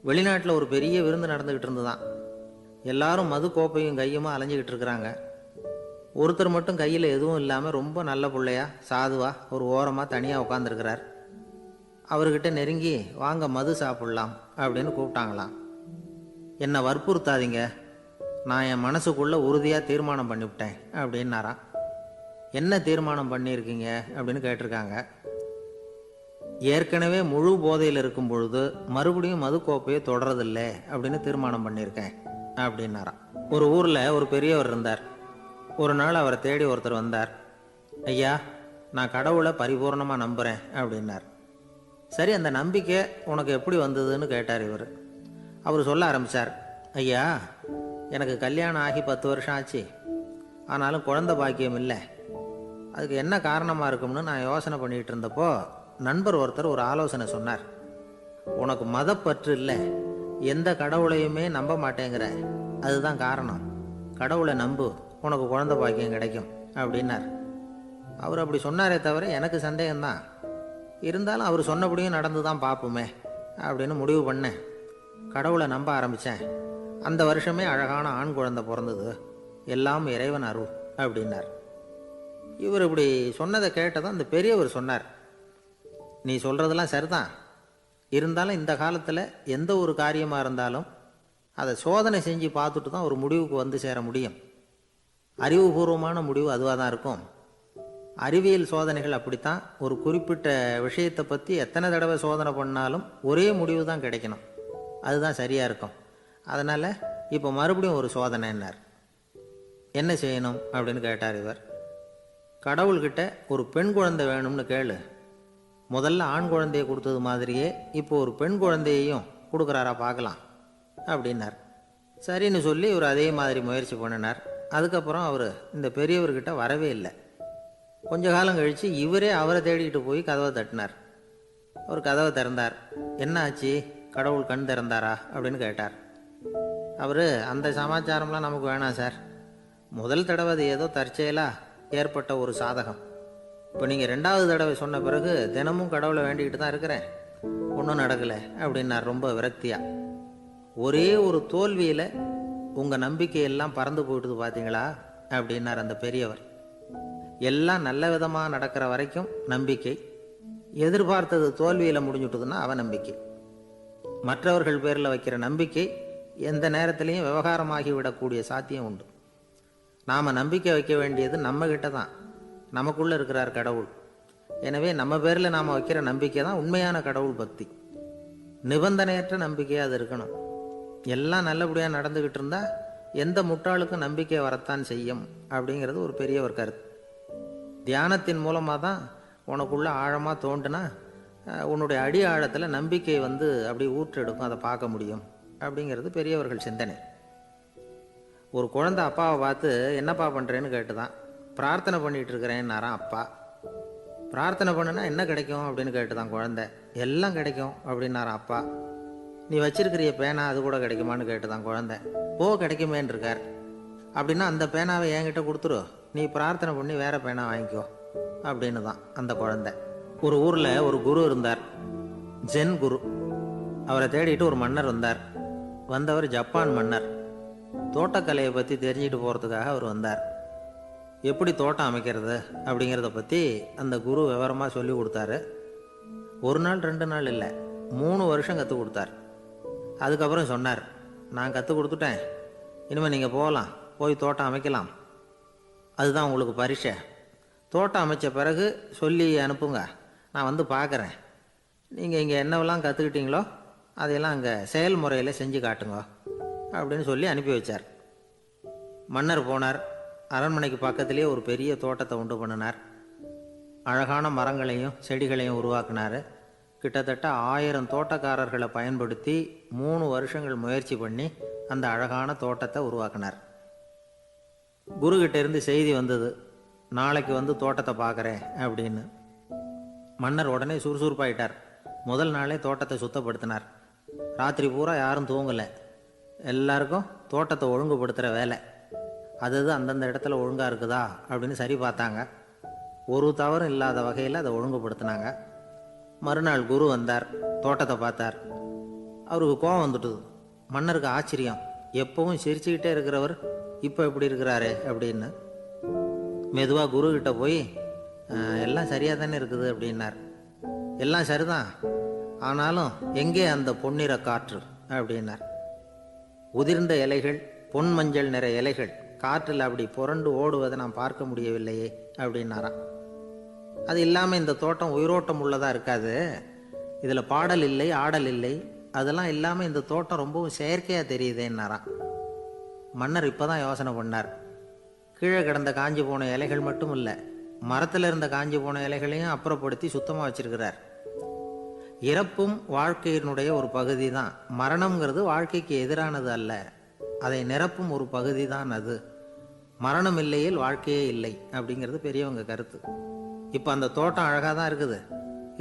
வெளிநாட்டில் ஒரு பெரிய விருந்து நடந்துக்கிட்டு இருந்துதான். எல்லாரும் மது கோப்பையும் கையுமா அலைஞ்சிக்கிட்டு இருக்கிறாங்க. ஒருத்தர் மட்டும் கையில் எதுவும் இல்லாமல் ரொம்ப நல்ல பிள்ளையா சாதுவா ஒரு ஓரமாக தனியாக உட்காந்துருக்கிறார். அவர்கிட்ட நெருங்கி வாங்க மது சாப்பிட்லாம் அப்படின்னு கூப்பிட்டாங்களாம். என்னை வற்புறுத்தாதீங்க, நான் என் மனசுக்குள்ளே உறுதியாக தீர்மானம் பண்ணிவிட்டேன் அப்படின்னாராம். என்ன தீர்மானம் பண்ணியிருக்கீங்க அப்படின்னு கேட்டிருக்காங்க. ஏற்கனவே முழு போதையில் இருக்கும் பொழுது மறுபடியும் மது கோப்பையை தொடரதில்லை அப்படின்னு தீர்மானம் பண்ணியிருக்கேன் அப்படின்னாராம். ஒரு ஊரில் ஒரு பெரியவர் இருந்தார். ஒரு நாள் அவரை தேடி ஒருத்தர் வந்தார். ஐயா, நான் கடவுளை பரிபூர்ணமாக நம்புகிறேன் அப்படின்னார். சரி, அந்த நம்பிக்கை உனக்கு எப்படி வந்ததுன்னு கேட்டார் இவர். அவர் சொல்ல ஆரம்பித்தார். ஐயா, எனக்கு கல்யாணம் ஆகி 10 வருஷம் ஆச்சு. ஆனாலும் குழந்தை பாக்கியம் இல்லை. அதுக்கு என்ன காரணமாக இருக்கும்னு நான் யோசனை பண்ணிகிட்டு இருந்தப்போ நண்பர் ஒருத்தர் ஒரு ஆலோசனை சொன்னார். உனக்கு மதப்பற்று இல்லை, எந்த கடவுளையுமே நம்ப மாட்டேங்கிற, அதுதான் காரணம். கடவுளை நம்பு, உனக்கு குழந்தை பாக்கியம் கிடைக்கும் அப்படின்னார். அவர் அப்படி சொன்னாரே தவிர எனக்கு சந்தேகம்தான். இருந்தாலும் அவர் சொன்னபடியும் நடந்து தான் பார்ப்போமே அப்படின்னு முடிவு பண்ணேன். கடவுளை நம்ப ஆரம்பித்தேன். அந்த வருஷமே அழகான ஆண் குழந்தை பிறந்தது. எல்லாம் இறைவன் அருள் அப்படின்னார். இவர் இப்படி சொன்னதை கேட்டதும் அந்த பெரியவர் சொன்னார், நீ சொல்கிறதெல்லாம் சரிதான். இருந்தாலும் இந்த காலத்தில் எந்த ஒரு காரியமாக இருந்தாலும் அதை சோதனை செஞ்சு பார்த்துட்டு தான் ஒரு முடிவுக்கு வந்து சேர முடியும். அறிவுபூர்வமான முடிவு அதுவாக தான் இருக்கும். அறிவியல் சோதனைகள் அப்படித்தான். ஒரு குறிப்பிட்ட விஷயத்தை பற்றி எத்தனை தடவை சோதனை பண்ணாலும் ஒரே முடிவு தான் கிடைக்கணும். அதுதான் சரியாக இருக்கும். அதனால் இப்போ மறுபடியும் ஒரு சோதனைன்னார். என்ன செய்யணும் அப்படின்னு கேட்டார் இவர். கடவுள்கிட்ட ஒரு பெண் குழந்தை வேணும்னு கேளு. முதல்ல ஆண் குழந்தையை கொடுத்தது மாதிரியே இப்போ ஒரு பெண் குழந்தையையும் கொடுக்குறாரா பார்க்கலாம் அப்படின்னார். சரின்னு சொல்லி இவர் அதே மாதிரி முயற்சி பண்ணினார். அதுக்கப்புறம் அவர் இந்த பெரியவர்கிட்ட வரவே இல்லை. கொஞ்ச காலம் கழித்து இவரே அவரை தேடிக்கிட்டு போய் கதவை தட்டினார். அவர் கதவை திறந்தார். என்ன ஆச்சு, கடவுள் கண் திறந்தாரா அப்படின்னு கேட்டார். அவர், அந்த சமாச்சாரம்லாம் நமக்கு வேணாம் சார். முதல் தடவை அது ஏதோ தற்செயலாக ஏற்பட்ட ஒரு சாதகம். இப்போ நீங்கள் 2வது தடவை சொன்ன பிறகு தினமும் கடவுளை வேண்டிக்கிட்டு தான் இருக்கிறேன், ஒன்றும் நடக்கலை அப்படின்னார் ரொம்ப விரக்தியாக. ஒரே ஒரு தோல்வியில் உங்கள் நம்பிக்கையெல்லாம் பறந்து போயிட்டுது பார்த்தீங்களா அப்படின்னார் அந்த பெரியவர். எல்லாம் நல்ல விதமாக நடக்கிற வரைக்கும் நம்பிக்கை, எதிர்பார்த்தது தோல்வியில் முடிஞ்சுட்டுதுன்னா அவநம்பிக்கை. மற்றவர்கள் பேரில் வைக்கிற நம்பிக்கை எந்த நேரத்திலையும் விவகாரமாகி விடக்கூடிய சாத்தியம் உண்டு. நாம் நம்பிக்கை வைக்க வேண்டியது நம்மக்கிட்ட தான். நமக்குள்ளே இருக்கிறார் கடவுள். எனவே நம்ம பேரில் நாம் வைக்கிற நம்பிக்கை தான் உண்மையான கடவுள் பக்தி. நிபந்தனையற்ற நம்பிக்கையாக அது இருக்கணும். எல்லாம் நல்லபடியாக நடந்துக்கிட்டு இருந்தால் எந்த முட்டாளுக்கும் நம்பிக்கை வரத்தான் செய்யும் அப்படிங்கிறது ஒரு பெரியவர் கருத்து. தியானத்தின் மூலமாக தான் உனக்குள்ளே ஆழமாக தோண்டுனா உன்னுடைய அடி ஆழத்தில் நம்பிக்கை வந்து அப்படி ஊற்றெடுக்கும், அதை பார்க்க முடியும் அப்படிங்கிறது பெரியவர்கள் சிந்தனை. ஒரு குழந்தை அப்பாவை பார்த்து என்னப்பா பண்ணுறேன்னு கேட்டுதான். பிரார்த்தனை பண்ணிகிட்டு இருக்கிறேன்னாராம் அப்பா. பிரார்த்தனை பண்ணுனா என்ன கிடைக்கும் அப்படின்னு கேட்டுதான் குழந்தை. எல்லாம் கிடைக்கும் அப்படின்னாராம் அப்பா. நீ வச்சிருக்கிறிய பேனா அது கூட கிடைக்குமான்னு கேட்டுதான் குழந்தை. கிடைக்குமேன்னு இருக்கார். அப்படின்னா அந்த பேனாவை என்கிட்ட கொடுத்துரு, நீ பிரார்த்தனை பண்ணி வேற பேனா வாங்கிக்கோ அப்படின்னு தான் அந்த குழந்தை. ஒரு ஊரில் ஒரு குரு இருந்தார், ஜென் குரு. அவரை தேடிட்டு ஒரு மன்னர் வந்தார். வந்தவர் ஜப்பான் மன்னர். தோட்டக்கலையை பற்றி தெரிஞ்சுட்டு போகிறதுக்காக அவர் வந்தார். எப்படி தோட்டம் அமைக்கிறது அப்படிங்கிறத பற்றி அந்த குரு விவரமாக சொல்லி கொடுத்தாரு. 1 நாள் 2 நாள் இல்லை, 3 வருஷம் கற்றுக் கொடுத்தார். அதுக்கப்புறம் சொன்னார், நான் கற்றுக் கொடுத்துட்டேன், இனிமேல் நீங்கள் போகலாம், போய் தோட்டம் அமைக்கலாம். அதுதான் உங்களுக்கு பரிசை. தோட்டம் அமைச்ச பிறகு சொல்லி அனுப்புங்க, நான் வந்து பார்க்குறேன். நீங்கள் இங்கே என்னவெல்லாம் கற்றுக்கிட்டீங்களோ அதையெல்லாம் அங்கே செயல்முறையில் செஞ்சு காட்டுங்க அப்படின்னு சொல்லி அனுப்பி வச்சார். மன்னர் போனார். அரண்மனைக்கு பக்கத்திலே ஒரு பெரிய தோட்டத்தை உண்டு பண்ணினார். அழகான மரங்களையும் செடிகளையும் உருவாக்கினார். கிட்டத்தட்ட 1000 தோட்டக்காரர்களை பயன்படுத்தி 3 வருஷங்கள் முயற்சி பண்ணி அந்த அழகான தோட்டத்தை உருவாக்கினார். குருக்கிட்ட இருந்து செய்தி வந்தது, நாளைக்கு வந்து தோட்டத்தை பார்க்குறேன் அப்படின்னு. மன்னர் உடனே சுறுசுறுப்பாயிட்டார். முதல் நாளே தோட்டத்தை சுத்தப்படுத்தினார். ராத்திரி பூரா யாரும் தூங்கலை. எல்லாருக்கும் தோட்டத்தை ஒழுங்குபடுத்துகிற வேலை. அது அந்தந்த இடத்துல ஒழுங்காக இருக்குதா அப்படின்னு சரி பார்த்தாங்க. ஒரு தவறும் இல்லாத வகையில் அதை ஒழுங்குபடுத்தினாங்க. மறுநாள் குரு வந்தார், தோட்டத்தை பார்த்தார். அவருக்கு கோபம் வந்துட்டுது. மன்னருக்கு ஆச்சரியம், எப்பவும் சிரிச்சுக்கிட்டே இருக்கிறவர் இப்போ இப்படி இருக்கிறாரே அப்படின்னு. மெதுவாக குருக்கிட்ட போய் எல்லாம் சரியாக தானே இருக்குது அப்படின்னார். எல்லாம் சரிதான், ஆனாலும் எங்கே அந்த பொன்னிற காற்று அப்படின்னார். உதிர்ந்த இலைகள், பொன் மஞ்சள் நிற இலைகள் காற்றில் அப்படி புரண்டு ஓடுவதை நான் பார்க்க முடியவில்லையே அப்படின்னாராம். அது இல்லாமல் இந்த தோட்டம் உயிரோட்டம் உள்ளதாக இருக்காது, இதில் பாடல் இல்லை, ஆடல் இல்லை, அதெல்லாம் இல்லாமல் இந்த தோட்டம் ரொம்பவும் செயற்கையாக தெரியுதேன்னாராம். மன்னர் இப்போ தான் யோசனை பண்ணார். கீழே கிடந்த காஞ்சி போன இலைகள் மட்டும் இல்லை, மரத்தில் இருந்த காஞ்சி போன இலைகளையும் அப்புறப்படுத்தி சுத்தமாக வச்சிருக்கிறார். இறப்பும் வாழ்க்கையினுடைய ஒரு பகுதி தான். மரணம்ங்கிறது வாழ்க்கைக்கு எதிரானது அல்ல, அதை நிரப்பும் ஒரு பகுதி தான் அது. மரணம் இல்லையில் வாழ்க்கையே இல்லை அப்படிங்கிறது பெரியவங்க கருத்து. இப்போ அந்த தோட்டம் அழகாக தான் இருக்குது,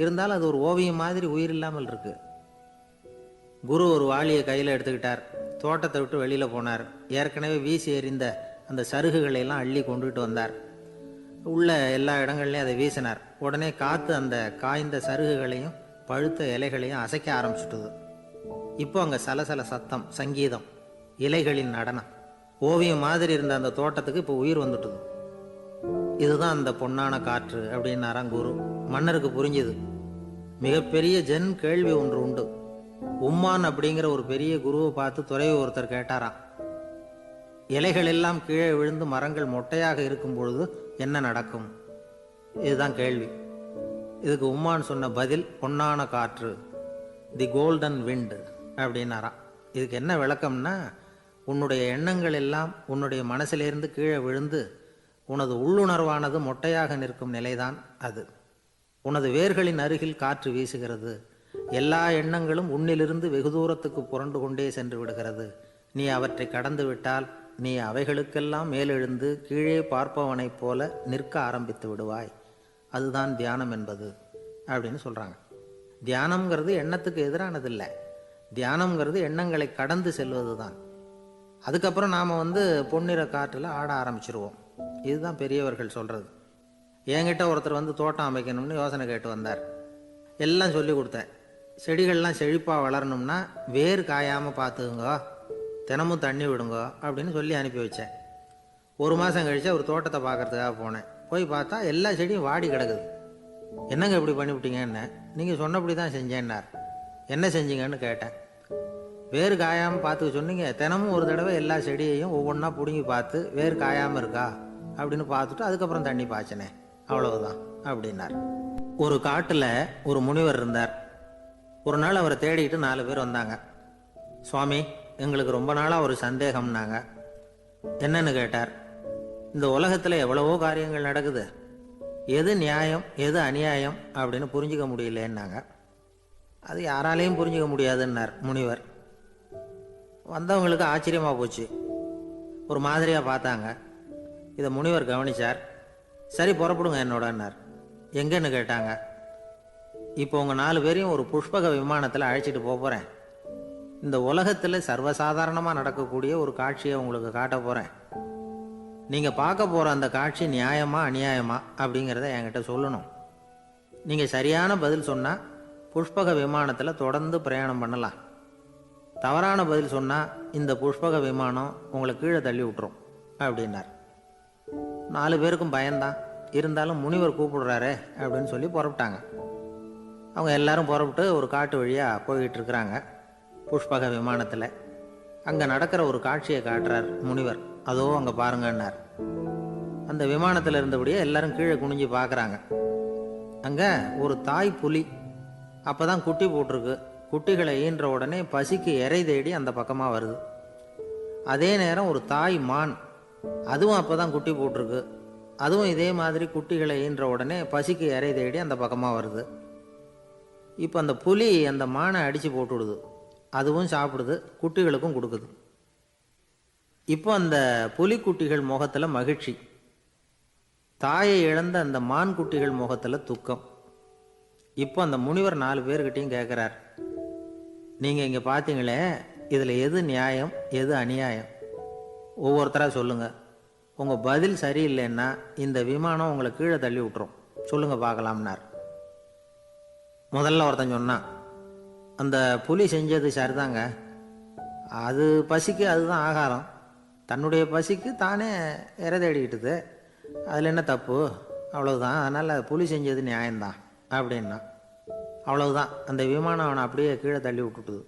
இருந்தாலும் அது ஒரு ஓவியம் மாதிரி உயிர் இல்லாமல் இருக்கு. குரு ஒரு வாளியை கையில் எடுத்துக்கிட்டார், தோட்டத்தை விட்டு வெளியில் போனார். ஏற்கனவே வீசி எறிந்த அந்த சருகுகளை எல்லாம் அள்ளி கொண்டுகிட்டு வந்தார். உள்ள எல்லா இடங்கள்லையும் அதை வீசினார். உடனே காற்று அந்த காய்ந்த சருகுகளையும் பழுத்த இலைகளையும் அசைக்க ஆரம்பிச்சுட்டுது. இப்போ அங்கே சலசல சத்தம், சங்கீதம், இலைகளின் நடனம், ஓவியம் மாதிரி இருந்த அந்த தோட்டத்துக்கு இப்போ உயிர் வந்துட்டுது. இதுதான் அந்த பொன்னான காற்று அப்படின்னாராம் குரு. மன்னருக்கு புரிஞ்சுது. மிகப்பெரிய ஜென் கேள்வி ஒன்று உண்டு. உம்மான் அப்படிங்கிற ஒரு பெரிய குருவை பார்த்து துறவி ஒருத்தர் கேட்டாராம், இலைகள் எல்லாம் கீழே விழுந்து மரங்கள் மொட்டையாக இருக்கும் பொழுது என்ன நடக்கும்? இதுதான் கேள்வி. இதுக்கு உம்மான் சொன்ன பதில் பொன்னான காற்று, தி கோல்டன் விண்ட் அப்படின்னாராம். இதுக்கு என்ன விளக்கம்னா, உன்னுடைய எண்ணங்கள் எல்லாம் உன்னுடைய மனசிலிருந்து கீழே விழுந்து உனது உள்ளுணர்வானது மொட்டையாக நிற்கும் நிலைதான் அது. உனது வேர்களின் அருகில் காற்று வீசுகிறது. எல்லா எண்ணங்களும் உன்னிலிருந்து வெகு தூரத்துக்கு புரண்டு கொண்டே சென்று விடுகிறது. நீ அவற்றை கடந்து விட்டால் நீ அவைகளுக்கெல்லாம் மேலெழுந்து கீழே பார்ப்பவனைப் போல நிற்க ஆரம்பித்து விடுவாய். அதுதான் தியானம் என்பது அப்படின்னு சொல்கிறாங்க. தியானம்ங்கிறது எண்ணத்துக்கு எதிரானதில்லை, தியானம்ங்கிறது எண்ணங்களை கடந்து செல்வது தான். அதுக்கப்புறம் நாம் பொன்னிற காற்றில் ஆட ஆரம்பிச்சிருவோம். இதுதான் பெரியவர்கள் சொல்கிறது. என்கிட்ட ஒருத்தர் தோட்டம் அமைக்கணும்னு யோசனை கேட்டு வந்தார். எல்லாம் சொல்லி கொடுத்தேன். செடிகள்லாம் செழிப்பாக வளரணும்னா வேர் காயாமல் பார்த்துக்குங்க, தினமும் தண்ணி விடுங்க அப்படின்னு சொல்லி அனுப்பி வச்சேன். ஒரு மாதம் கழித்து ஒரு தோட்டத்தை பார்க்கறதுக்காக போனேன். போய் பார்த்தா எல்லா செடியும் வாடி கிடக்குது. என்னங்க இப்படி பண்ணிவிட்டீங்கன்னு. நீங்கள் சொன்னபடி தான் செஞ்சேன்னார். என்ன செஞ்சீங்கன்னு கேட்டேன். வேர் காயாமல் பார்த்துக்க சொன்னீங்க, தினமும் ஒரு தடவை எல்லா செடியையும் ஒவ்வொன்றா பிடுங்கி பார்த்து வேர் காயாமல் இருக்கா அப்படின்னு பார்த்துட்டு அதுக்கப்புறம் தண்ணி பாய்ச்சினே, அவ்வளவுதான் அப்படின்னார். ஒரு காட்டில் ஒரு முனிவர் இருந்தார். ஒரு நாள் அவரை தேடிக்கிட்டு 4 பேர் வந்தாங்க. சுவாமி, எங்களுக்கு ரொம்ப நாளாக ஒரு சந்தேகம்னாங்க. என்னன்னு கேட்டார். இந்த உலகத்தில் எவ்வளவோ காரியங்கள் நடக்குது, எது நியாயம் எது அநியாயம் அப்படின்னு புரிஞ்சிக்க முடியலன்னாங்க. அது யாராலையும் புரிஞ்சிக்க முடியாதுன்னார் முனிவர். வந்தவங்களுக்கு ஆச்சரியமாக போச்சு, ஒரு மாதிரியாக பார்த்தாங்க. இதை முனிவர் கவனிச்சார். சரி புறப்படுங்க என்னோடன்னார். எங்கன்னு கேட்டாங்க. இப்போ உங்கள் 4 பேரையும் ஒரு புஷ்பக விமானத்தில் அழைச்சிட்டு போகிறேன். இந்த உலகத்தில் சர்வசாதாரணமாக நடக்கக்கூடிய ஒரு காட்சியை உங்களுக்கு காட்ட போகிறேன். நீங்கள் பார்க்க போகிற அந்த காட்சி நியாயமா அநியாயமா அப்படிங்கிறத என்கிட்ட சொல்லணும். நீங்கள் சரியான பதில் சொன்னால் புஷ்பக விமானத்தில் தொடர்ந்து பிரயாணம் பண்ணலாம். தவறான பதில் சொன்னால் இந்த புஷ்பக விமானம் உங்களை கீழே தள்ளி விட்டுரும் அப்படின்னார். 4 பேருக்கும் பயந்தான். இருந்தாலும் முனிவர் கூப்பிடுறாரு அப்படின்னு சொல்லி புறப்பட்டாங்க. அவங்க எல்லாரும் புறப்பட்டு ஒரு காட்டு வழியாக போய்கிட்டு இருக்கிறாங்க புஷ்பக விமானத்தில். அங்கே நடக்கிற ஒரு காட்சியை காட்டுறார் முனிவர். அதோ அங்கே பாருங்கன்னார். அந்த விமானத்தில் இருந்தபடியே எல்லாரும் கீழே குனிஞ்சு பார்க்குறாங்க. அங்கே ஒரு தாய் புலி அப்போ தான் குட்டி போட்டிருக்கு. குட்டிகளை ஈன்ற உடனே பசிக்கு இறை தேடி அந்த பக்கமாக வருது. அதே நேரம் ஒரு தாய் மான், அதுவும் அப்போ தான் குட்டி போட்டிருக்கு. அதுவும் இதே மாதிரி குட்டிகளை ஈன்ற உடனே பசிக்கு இறை தேடி அந்த பக்கமாக வருது. இப்போ அந்த புலி அந்த மானை அடித்து போட்டுவிடுது. அதுவும் சாப்பிடுது, குட்டிகளுக்கும் கொடுக்குது. இப்போ அந்த புலிக்குட்டிகள் முகத்தில் மகிழ்ச்சி, தாயை இழந்த அந்த மான் குட்டிகள் முகத்தில் துக்கம். இப்போ அந்த முனிவர் 4 பேர்கிட்டையும் கேட்குறார், நீங்கள் இங்கே பார்த்தீங்களே, இதில் எது நியாயம் எது அநியாயம்? ஒவ்வொருத்தராக சொல்லுங்கள். உங்கள் பதில் சரியில்லைன்னா இந்த விமானம் உங்களை கீழே தள்ளி விட்டுரும். சொல்லுங்கள் பார்க்கலாம்னார். முதல்ல ஒருத்தன் சொன்னான், அந்த புலி செஞ்சது சரிதாங்க. அது பசிக்கு அதுதான் ஆகாரம். தன்னுடைய பசிக்கு தானே இரை தேடிக்கிட்டுது. அதில் என்ன தப்பு? அவ்வளவுதான். அதனால் புலி செஞ்சது நியாயம்தான் அப்படின்னா. அவ்வளவுதான். அந்த விமானம் அவனை அப்படியே கீழே தள்ளி விட்டுட்டுது.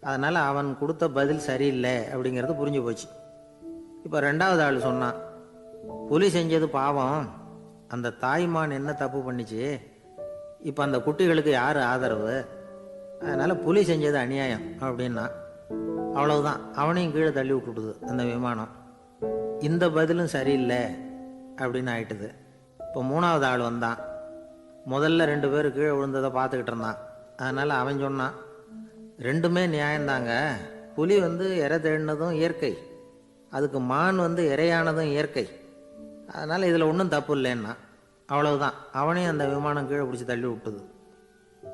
அதனால் அவன் கொடுத்த பதில் சரியில்லை அப்படிங்கிறது புரிஞ்சு போச்சு. இப்போ ரெண்டாவது ஆள் சொன்னான், புலி செஞ்சது பாவம், அந்த தாய்மான் என்ன தப்பு பண்ணிச்சு, இப்போ அந்த குட்டிகளுக்கு யார் ஆதரவு, அதனால் புலி செஞ்சது அநியாயம் அப்படின்னா. அவ்வளவுதான். அவனையும் கீழே தள்ளி விட்டுட்டுது அந்த விமானம். இந்த பதிலும் சரியில்லை அப்படின்னு ஆயிட்டுது. இப்போ மூணாவது ஆள் வந்தான். முதல்ல 2 பேர் கீழே விழுந்ததை பார்த்துக்கிட்டு இருந்தான். அதனால் அவன் சொன்னான், ரெண்டுமே நியாயந்தாங்க. புலி இரை தேடினதும் இயற்கை, அதுக்கு மான் இரையானதும் இயற்கை. அதனால் இதில் ஒன்றும் தப்பு இல்லைன்னா. அவ்வளவுதான். அவனையும் அந்த விமானம் கீழே பிடிச்சி தள்ளி விட்டுது.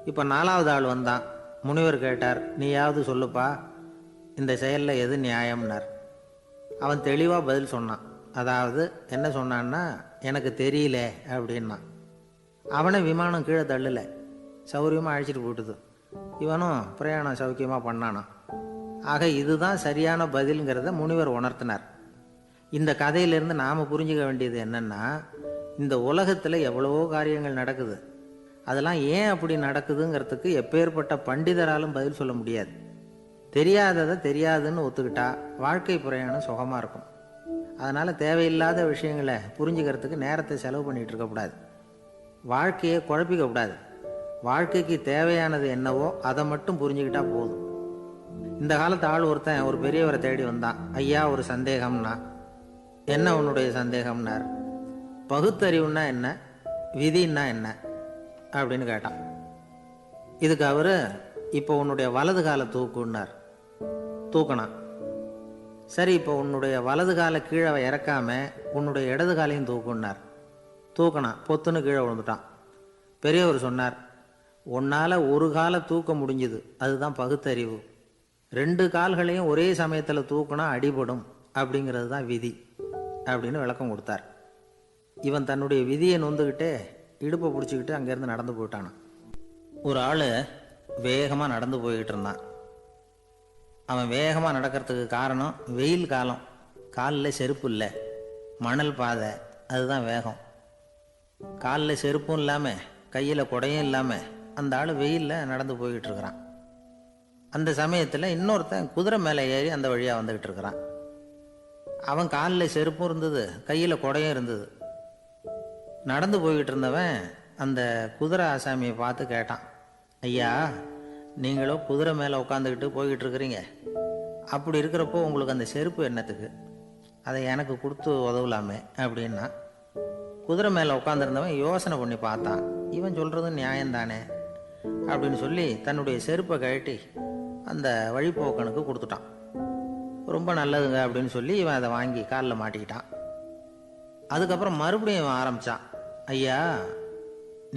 இப்போ நாலாவது ஆள் வந்தான். முனிவர் கேட்டார், நீயாவது சொல்லுப்பா, இந்த செயலில் எது நியாயம்னார். அவன் தெளிவாக பதில் சொன்னான். அதாவது என்ன சொன்னான்னா, எனக்கு தெரியல அப்படின்னா. அவனை விமானம் கீழே தள்ளலை, சௌரியமாக அழைச்சிட்டு போயிட்டுது. இவனும் பிரயாணம் சௌக்கியமாக பண்ணானான். ஆக இதுதான் சரியான பதிலுங்கிறத முனிவர் உணர்த்தினார். இந்த கதையிலிருந்து நாம் புரிஞ்சுக்க வேண்டியது என்னென்னா, இந்த உலகத்தில் எவ்வளவோ காரியங்கள் நடக்குது. அதெல்லாம் ஏன் அப்படி நடக்குதுங்கிறதுக்கு எப்பேற்பட்ட பண்டிதராலும் பதில் சொல்ல முடியாது. தெரியாததை தெரியாதுன்னு ஒத்துக்கிட்டா வாழ்க்கை பிரயாணம் சுகமாக இருக்கும். அதனால் தேவையில்லாத விஷயங்களை புரிஞ்சுக்கிறதுக்கு நேரத்தை செலவு பண்ணிகிட்டு இருக்கக்கூடாது. வாழ்க்கையை குழப்பிக்கக்கூடாது. வாழ்க்கைக்கு தேவையானது என்னவோ அதை மட்டும் புரிஞ்சுக்கிட்டா போதும். இந்த காலத்து ஆள் ஒருத்தன் ஒரு பெரியவரை தேடி வந்தான். ஐயா, ஒரு சந்தேகம்னா. என்ன உன்னுடைய சந்தேகம்னார். பகுத்தறிவுன்னா என்ன, விதின்னா என்ன அப்படின்னு கேட்டான். இதுக்கு அவர், இப்போ உன்னுடைய வலது காலை தூக்குன்னார். தூக்கினான். சரி, இப்போ உன்னுடைய வலது காலை கீழே இறக்காம உன்னுடைய இடது காலையும் தூக்குன்னார். தூக்கினான். பொத்துன்னு கீழே விழுந்துட்டான். பெரியவர் சொன்னார், உன்னால் ஒரு காலை தூக்க முடிஞ்சுது, அதுதான் பகுத்தறிவு. 2 கால்களையும் ஒரே சமயத்தில் தூக்குனா அடிபடும், அப்படிங்கிறது தான் விதி அப்படின்னு விளக்கம் கொடுத்தார். இவன் தன்னுடைய விதியை நொந்துக்கிட்டே இடுப்பை பிடிச்சிக்கிட்டு அங்கேருந்து நடந்து போயிட்டானான். ஒரு ஆள் வேகமாக நடந்து போய்கிட்டு இருந்தான். அவன் வேகமாக நடக்கிறதுக்கு காரணம் வெயில் காலம், காலில் செருப்பு இல்லை, மணல் பாதை, அதுதான் வேகம். காலில் செருப்பும் இல்லாமல் கையில் குடையும் இல்லாமல் அந்த ஆள் வெயிலில் நடந்து போய்கிட்டு இருக்கிறான். அந்த சமயத்தில் இன்னொருத்தன் குதிரை மேலே ஏறி அந்த வழியாக வந்துக்கிட்டு இருக்கிறான். அவன் காலில் செருப்பும் இருந்தது, கையில் குடையும் இருந்தது. நடந்து போய்கிட்டு இருந்தவன் அந்த குதிரை ஆசாமியை பார்த்து கேட்டான், ஐயா, நீங்களும் குதிரை மேலே உட்காந்துக்கிட்டு போய்கிட்டு இருக்கிறீங்க, அப்படி இருக்கிறப்போ உங்களுக்கு அந்த செருப்பு என்னத்துக்கு, அதை எனக்கு கொடுத்து உதவலாமே அப்படின்னா. குதிரை மேலே உட்காந்துருந்தவன் யோசனை பண்ணி பார்த்தான். இவன் சொல்கிறதும் நியாயம்தானே அப்படின்னு சொல்லி தன்னுடைய செருப்பை கழட்டி அந்த வழிப்போக்கனுக்கு கொடுத்துட்டான். ரொம்ப நல்லதுங்க அப்படின்னு சொல்லி இவன் அதை வாங்கி காலில் மாட்டிக்கிட்டான். அதுக்கப்புறம் மறுபடியும் இவன் ஆரம்பித்தான், ஐயா,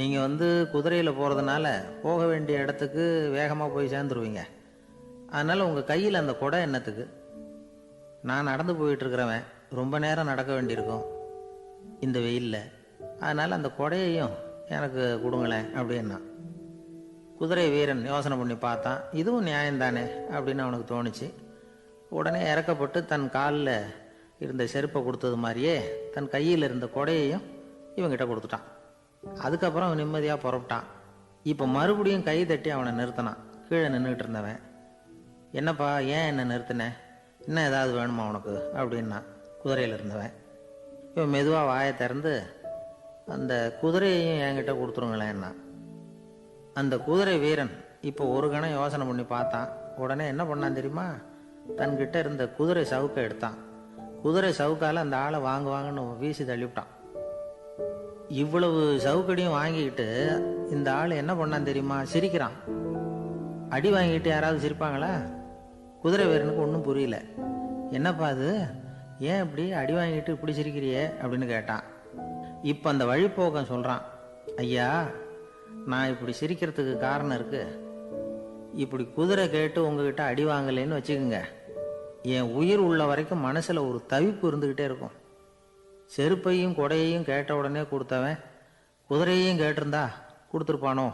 நீங்கள் குதிரையில் போகிறதுனால போக வேண்டிய இடத்துக்கு வேகமாக போய் சேர்ந்துருவீங்க, அதனால் உங்கள் கையில் அந்த குடை என்னத்துக்கு, நான் நடந்து போயிட்டுருக்கிறவன் ரொம்ப நேரம் நடக்க வேண்டியிருக்கும் இந்த வெயிலில், அதனால் அந்த குடையையும் எனக்கு கொடுங்களேன் அப்படின்னா. குதிரை வீரன் யோசனை பண்ணி பார்த்தான். இதுவும் நியாயம்தானே அப்படின்னு அவனுக்கு தோணுச்சு. உடனே இறக்கப்பட்டு தன் காலில் இருந்த செருப்பை கொடுத்தது மாதிரியே தன் கையில் இருந்த குடையையும் இவங்கிட்ட கொடுத்துட்டான். அதுக்கப்புறம் அவன் நிம்மதியாக புறப்பட்டான். இப்போ மறுபடியும் கை தட்டி அவனை நிறுத்தினான். கீழே நின்றுக்கிட்டு இருந்தவன், என்னப்பா, ஏன் என்ன நிறுத்தினேன், இன்னும் ஏதாவது வேணுமா உனக்கு அப்படின்னா குதிரையில் இருந்தவன். இவன் மெதுவாக வாயை திறந்து, அந்த குதிரையையும் என்கிட்ட கொடுத்துருங்களேன்னா. அந்த குதிரை வீரன் இப்போ ஒரு கணம் யோசனை பண்ணி பார்த்தான். உடனே என்ன பண்ணான் தெரியுமா, தன்கிட்ட இருந்த குதிரை சவுக்கை எடுத்தான். குதிரை சவுக்கால் அந்த ஆளை வாங்குவாங்கன்னு வீசி தள்ளிவிட்டான். இவ்வளவு சவுக்கடியும் வாங்கிக்கிட்டு இந்த ஆள் என்ன பண்ணான் தெரியுமா, சிரிக்கிறான். அடி வாங்கிட்டு யாராவது சிரிப்பாங்களா? குதிரை வீரனுக்கு ஒன்றும் புரியல. என்னப்பா அது, ஏன் இப்படி அடி வாங்கிட்டு இப்படி சிரிக்கிறியே அப்படின்னு கேட்டான். இப்போ அந்த வழிப்போக்கன் சொல்கிறான், ஐயா, நான் இப்படி சிரிக்கிறதுக்கு காரணம் இருக்கு. இப்படி குதிரை கேட்டு உங்ககிட்ட அடி வாங்கலைன்னு வச்சுக்கோங்க, என் உயிர் உள்ள வரைக்கும் மனசில் ஒரு தவிப்பு இருந்துக்கிட்டே இருக்கும். செருப்பையும் கொடையையும் கேட்ட உடனே கொடுத்தவன் குதிரையையும் கேட்டிருந்தா கொடுத்துருப்பானோ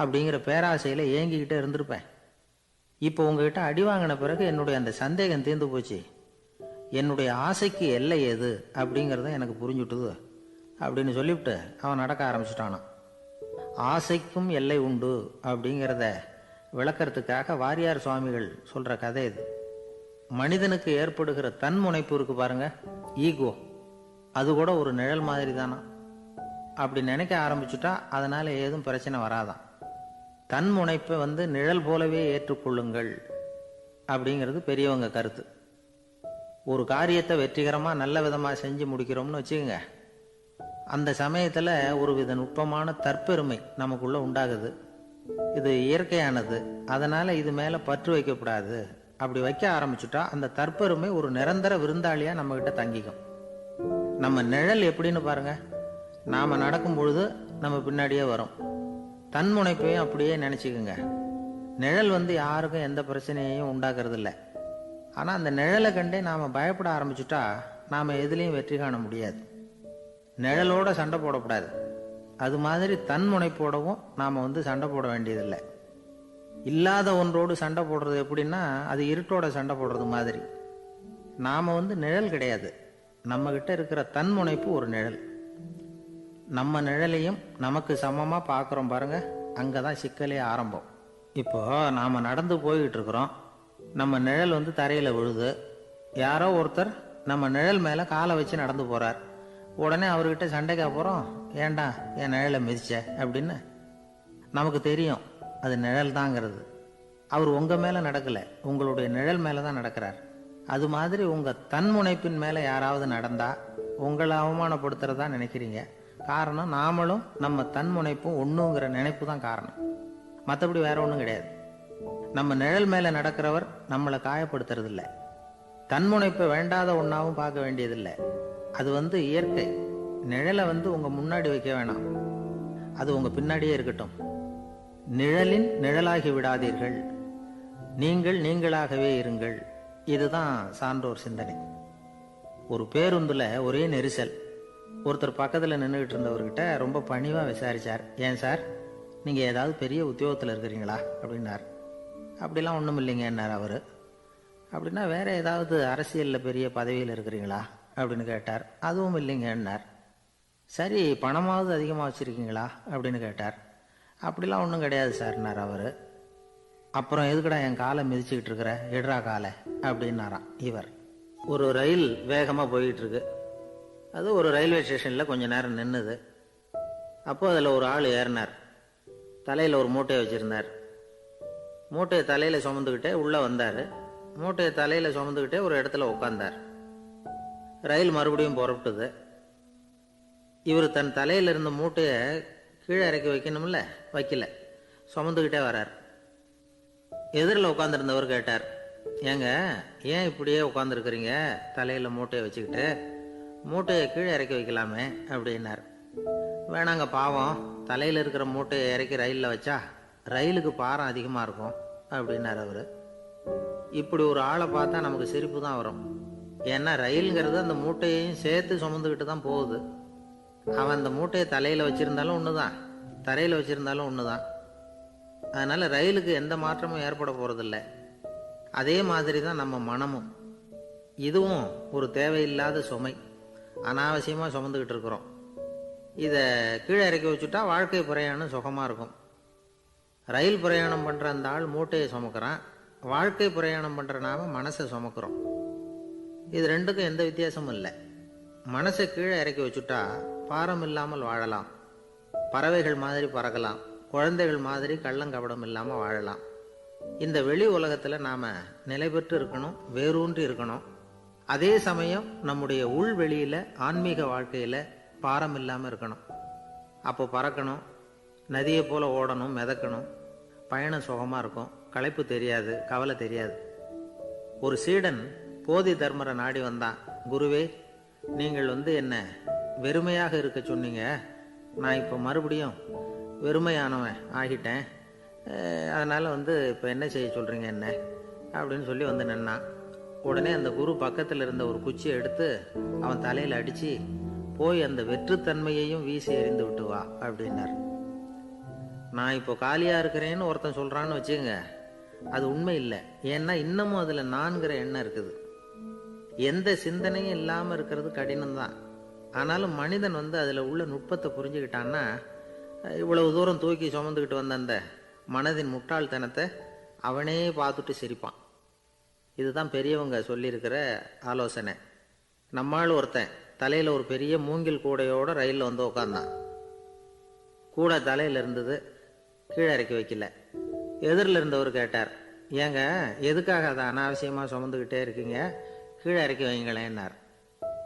அப்படிங்கிற பேராசையில் ஏங்கிக்கிட்டே இருந்திருப்பேன். இப்போ உங்ககிட்ட அடி வாங்கின பிறகு என்னுடைய அந்த சந்தேகம் தீர்ந்து போச்சு. என்னுடைய ஆசைக்கு எல்லை எது அப்படிங்கிறத எனக்கு புரிஞ்சுட்டுது அப்படின்னு சொல்லிவிட்டு அவன் நடக்க ஆரம்பிச்சிட்டானான். ஆசைக்கும் எல்லை உண்டு அப்படிங்கிறத விளக்கறதுக்காக வாரியார் சுவாமிகள் சொல்ற கதை இது. மனிதனுக்கு ஏற்படுகிற தன்முனைப்பு இருக்கு பாருங்க, ஈகோ, அது கூட ஒரு நிழல் மாதிரி தானா. அப்படி நினைக்க ஆரம்பிச்சுட்டா அதனால ஏதும் பிரச்சனை வராதான். தன்முனைப்பை நிழல் போலவே ஏற்றுக்கொள்ளுங்கள் அப்படிங்கிறது பெரியவங்க கருத்து. ஒரு காரியத்தை வெற்றிகரமா நல்ல விதமா செஞ்சு முடிக்கிறோம்னு வச்சுக்கோங்க, அந்த சமயத்துல ஒரு வித நுட்பமான தற்பெருமை நமக்குள்ள உண்டாகுது. இது இயற்கையானது, அதனால இது மேல பற்று வைக்கக்கூடாது. அப்படி வைக்க ஆரம்பிச்சுட்டா அந்த தற்பெருமை ஒரு நிரந்தர விருந்தாளியா நம்ம கிட்ட தங்கிக்கும். நம்ம நிழல் எப்படின்னு பாருங்க, நாம நடக்கும் பொழுது நம்ம பின்னாடியே வரும். தன்முனைப்பையும் அப்படியே நினைச்சுக்குங்க. நிழல் யாருக்கும் எந்த பிரச்சனையையும் உண்டாக்குறது இல்லை. ஆனா அந்த நிழலை கண்டே நாம பயப்பட ஆரம்பிச்சுட்டா நாம எதுலையும் வெற்றி காண முடியாது. நிழலோட சண்டை போடக்கூடாது. அது மாதிரி தன்முனைப்போடவும் நாம சண்டை போட வேண்டியதில்லை. இல்லாத ஒன்றோடு சண்டை போடுறது எப்படின்னா, அது இருட்டோட சண்டை போடுறது மாதிரி. நாம நிழல் கிடையாது, நம்ம கிட்ட இருக்கிற தன்முனைப்பு ஒரு நிழல். நம்ம நிழலையும் நமக்கு சமமா பார்க்குறோம் பாருங்க, அங்கதான் சிக்கலே ஆரம்பம். இப்போ நாம நடந்து போய்கிட்டு இருக்கிறோம், நம்ம நிழல் தரையில விழுது. யாரோ ஒருத்தர் நம்ம நிழல் மேல காலை வச்சு நடந்து போறார். உடனே அவர்கிட்ட சண்டைக்கா போறோம், ஏண்டா என் நிழலை மிதிச்ச அப்படின்னு. நமக்கு தெரியும் அது நிழல் தாங்கிறது. அவர் உங்க மேல நடக்கல, உங்களுடைய நிழல் மேலதான் நடக்கிறார். அது மாதிரி உங்க தன்முனைப்பின் மேல யாராவது நடந்தா உங்களை அவமானப்படுத்துறதா நினைக்கிறீங்க. காரணம், நாமளும் நம்ம தன்முனைப்பும் ஒண்ணுங்கிற நினைப்பு தான் காரணம், மற்றபடி வேற ஒன்றும் கிடையாது. நம்ம நிழல் மேல நடக்கிறவர் நம்மளை காயப்படுத்துறது இல்லை. தன்முனைப்பை வேண்டாத ஒன்னாவும் பார்க்க வேண்டியதில்லை. அது இயற்கை. நிழலை உங்க முன்னாடி வைக்க வேணாம், அது உங்க பின்னாடியே இருக்கட்டும். நிழலின் நிழலாகி விடாதீர்கள், நீங்கள் நீங்களாகவே இருங்கள். இதுதான் சான்றோர் சிந்தனை. ஒரு பேருந்துல ஒரே நெரிசல். ஒருத்தர் பக்கத்துல நின்றுகிட்டு இருந்தவர்கிட்ட ரொம்ப பணிவா விசாரிச்சார், ஏன் சார் நீங்க ஏதாவது பெரிய உத்தியோகத்துல இருக்கிறீங்களா அப்படின்னார். அப்படிலாம் ஒண்ணும் இல்லைங்கன்னார் அவரு. அப்படின்னா வேற ஏதாவது அரசியல்ல பெரிய பதவியில் இருக்கிறீங்களா அப்படின்னு கேட்டார். அதுவும் இல்லைங்கன்னார். சரி, பணமாவது அதிகமாக வச்சிருக்கீங்களா அப்படின்னு கேட்டார். அப்படிலாம் ஒன்றும் கிடையாது சார்னார் அவரு. அப்புறம் எதுக்குடா என் காலை மிதிச்சுக்கிட்டு இருக்கிற, எடுறா காலை அப்படின்னாராம் இவர். ஒரு ரயில் வேகமாக போய்கிட்டு இருக்கு. அது ஒரு ரயில்வே ஸ்டேஷனில் கொஞ்ச நேரம் நின்றுது. அப்போ அதில் ஒரு ஆள் ஏறினார். தலையில் ஒரு மூட்டையை வச்சுருந்தார். மூட்டையை தலையில் சுமந்துக்கிட்டே உள்ளே வந்தார். மூட்டையை தலையில் சுமந்துக்கிட்டே ஒரு இடத்துல உட்கார்ந்தார். ரயில் மறுபடியும் புறப்பட்டது. இவர் தன் தலையில் இருந்த மூட்டையை கீழே இறக்கி வைக்கணும்ல, வைக்கல, சுமந்துக்கிட்டே வர்றார். எதிரில் உட்காந்துருந்தவர் கேட்டார், ஏங்க ஏன் இப்படியே உட்காந்துருக்குறீங்க தலையில் மூட்டையை வச்சுக்கிட்டு, மூட்டையை கீழே இறக்கி வைக்கலாமே அப்படின்னார். வேணாங்க பாவம், தலையில் இருக்கிற மூட்டையை இறக்கி ரயிலில் வச்சா ரயிலுக்கு பாரம் அதிகமாக இருக்கும் அப்படின்னார் அவர். இப்படி ஒரு ஆளை பார்த்தா நமக்கு சிரிப்பு தான் வரும். ஏன்னா ரயிலுங்கிறது அந்த மூட்டையையும் சேர்த்து சுமந்துக்கிட்டு தான் போகுது. அவன் அந்த மூட்டையை தலையில் வச்சிருந்தாலும் ஒண்ணுதான், தரையில் வச்சிருந்தாலும் ஒண்ணுதான். அதனால ரயிலுக்கு எந்த மாற்றமும் ஏற்பட போறதில்ல. அதே மாதிரி தான் நம்ம மனமும். இதுவும் ஒரு தேவையில்லாத சுமை, அனாவசியமா சுமந்துக்கிட்டு இருக்கிறோம். இதை கீழே இறக்கி வச்சுட்டா வாழ்க்கை பிரயாணம் சுகமா இருக்கும். ரயில் பிரயாணம் பண்ற அந்த ஆள் மூட்டையை சுமக்கிறான், வாழ்க்கை பிரயாணம் பண்ற நாம மனசை சுமக்கிறோம். இது ரெண்டுக்கும் எந்த வித்தியாசமும் இல்லை. மனசை கீழே இறக்கி வச்சுட்டா பாரம் இல்லாமல் வாழலாம், பறவைகள் மாதிரி பறக்கலாம், குழந்தைகள் மாதிரி கள்ளங்கபடம் இல்லாமல் வாழலாம். இந்த வெளி உலகத்தில் நாம் நிலை பெற்று இருக்கணும், வேரூன்றி இருக்கணும். அதே சமயம் நம்முடைய உள்வெளியில் ஆன்மீக வாழ்க்கையில் பாரம் இல்லாமல் இருக்கணும். அப்போ பறக்கணும், நதியை போல் ஓடணும், மிதக்கணும். பயணம் சுகமாக இருக்கும், களைப்பு தெரியாது, கவலை தெரியாது. ஒரு சீடன் போதி தர்மரை நாடி வந்தான். குருவே, நீங்கள் என்ன வெறுமையாக இருக்க சொன்னீங்க, நான் இப்போ மறுபடியும் வெறுமையானவன் ஆகிட்டேன், அதனால் இப்போ என்ன செய்ய சொல்கிறீங்க என்ன அப்படின்னு சொல்லி நின்னான். உடனே அந்த குரு பக்கத்தில் இருந்த ஒரு குச்சியை எடுத்து அவன் தலையில் அடித்து, போய் அந்த வெற்றுத்தன்மையையும் வீசி எறிந்து விட்டு வா அப்படின்னார். நான் இப்போ காலியாக இருக்கிறேன்னு ஒருத்தன் சொல்கிறான்னு வச்சுக்கோங்க, அது உண்மை இல்லை. ஏன்னா இன்னமும் அதில் நான்கிற எண்ணம் இருக்குது. எந்த சிந்தனையும் இல்லாமல் இருக்கிறது கடினம்தான். ஆனாலும் மனிதன் அதில் உள்ள நுட்பத்தை புரிஞ்சுக்கிட்டான்னா, இவ்வளவு தூரம் தூக்கி சுமந்துக்கிட்டு வந்த அந்த மனதின் முட்டாள்தனத்தை அவனே பார்த்துட்டு சிரிப்பான். இதுதான் பெரியவங்க சொல்லியிருக்கிற ஆலோசனை. நம்மால் ஒருத்தன் தலையில் ஒரு பெரிய மூங்கில் கூடையோட ரயிலில் உட்காந்தான். கூடை தலையில் இருந்தது, கீழே இறக்கி வைக்கல. எதிரில் இருந்தவர் கேட்டார், ஏங்க எதுக்காக அதை அனாவசியமாக சுமந்துக்கிட்டே இருக்கீங்க, கீழே இறக்கி வைங்களேன்னார்.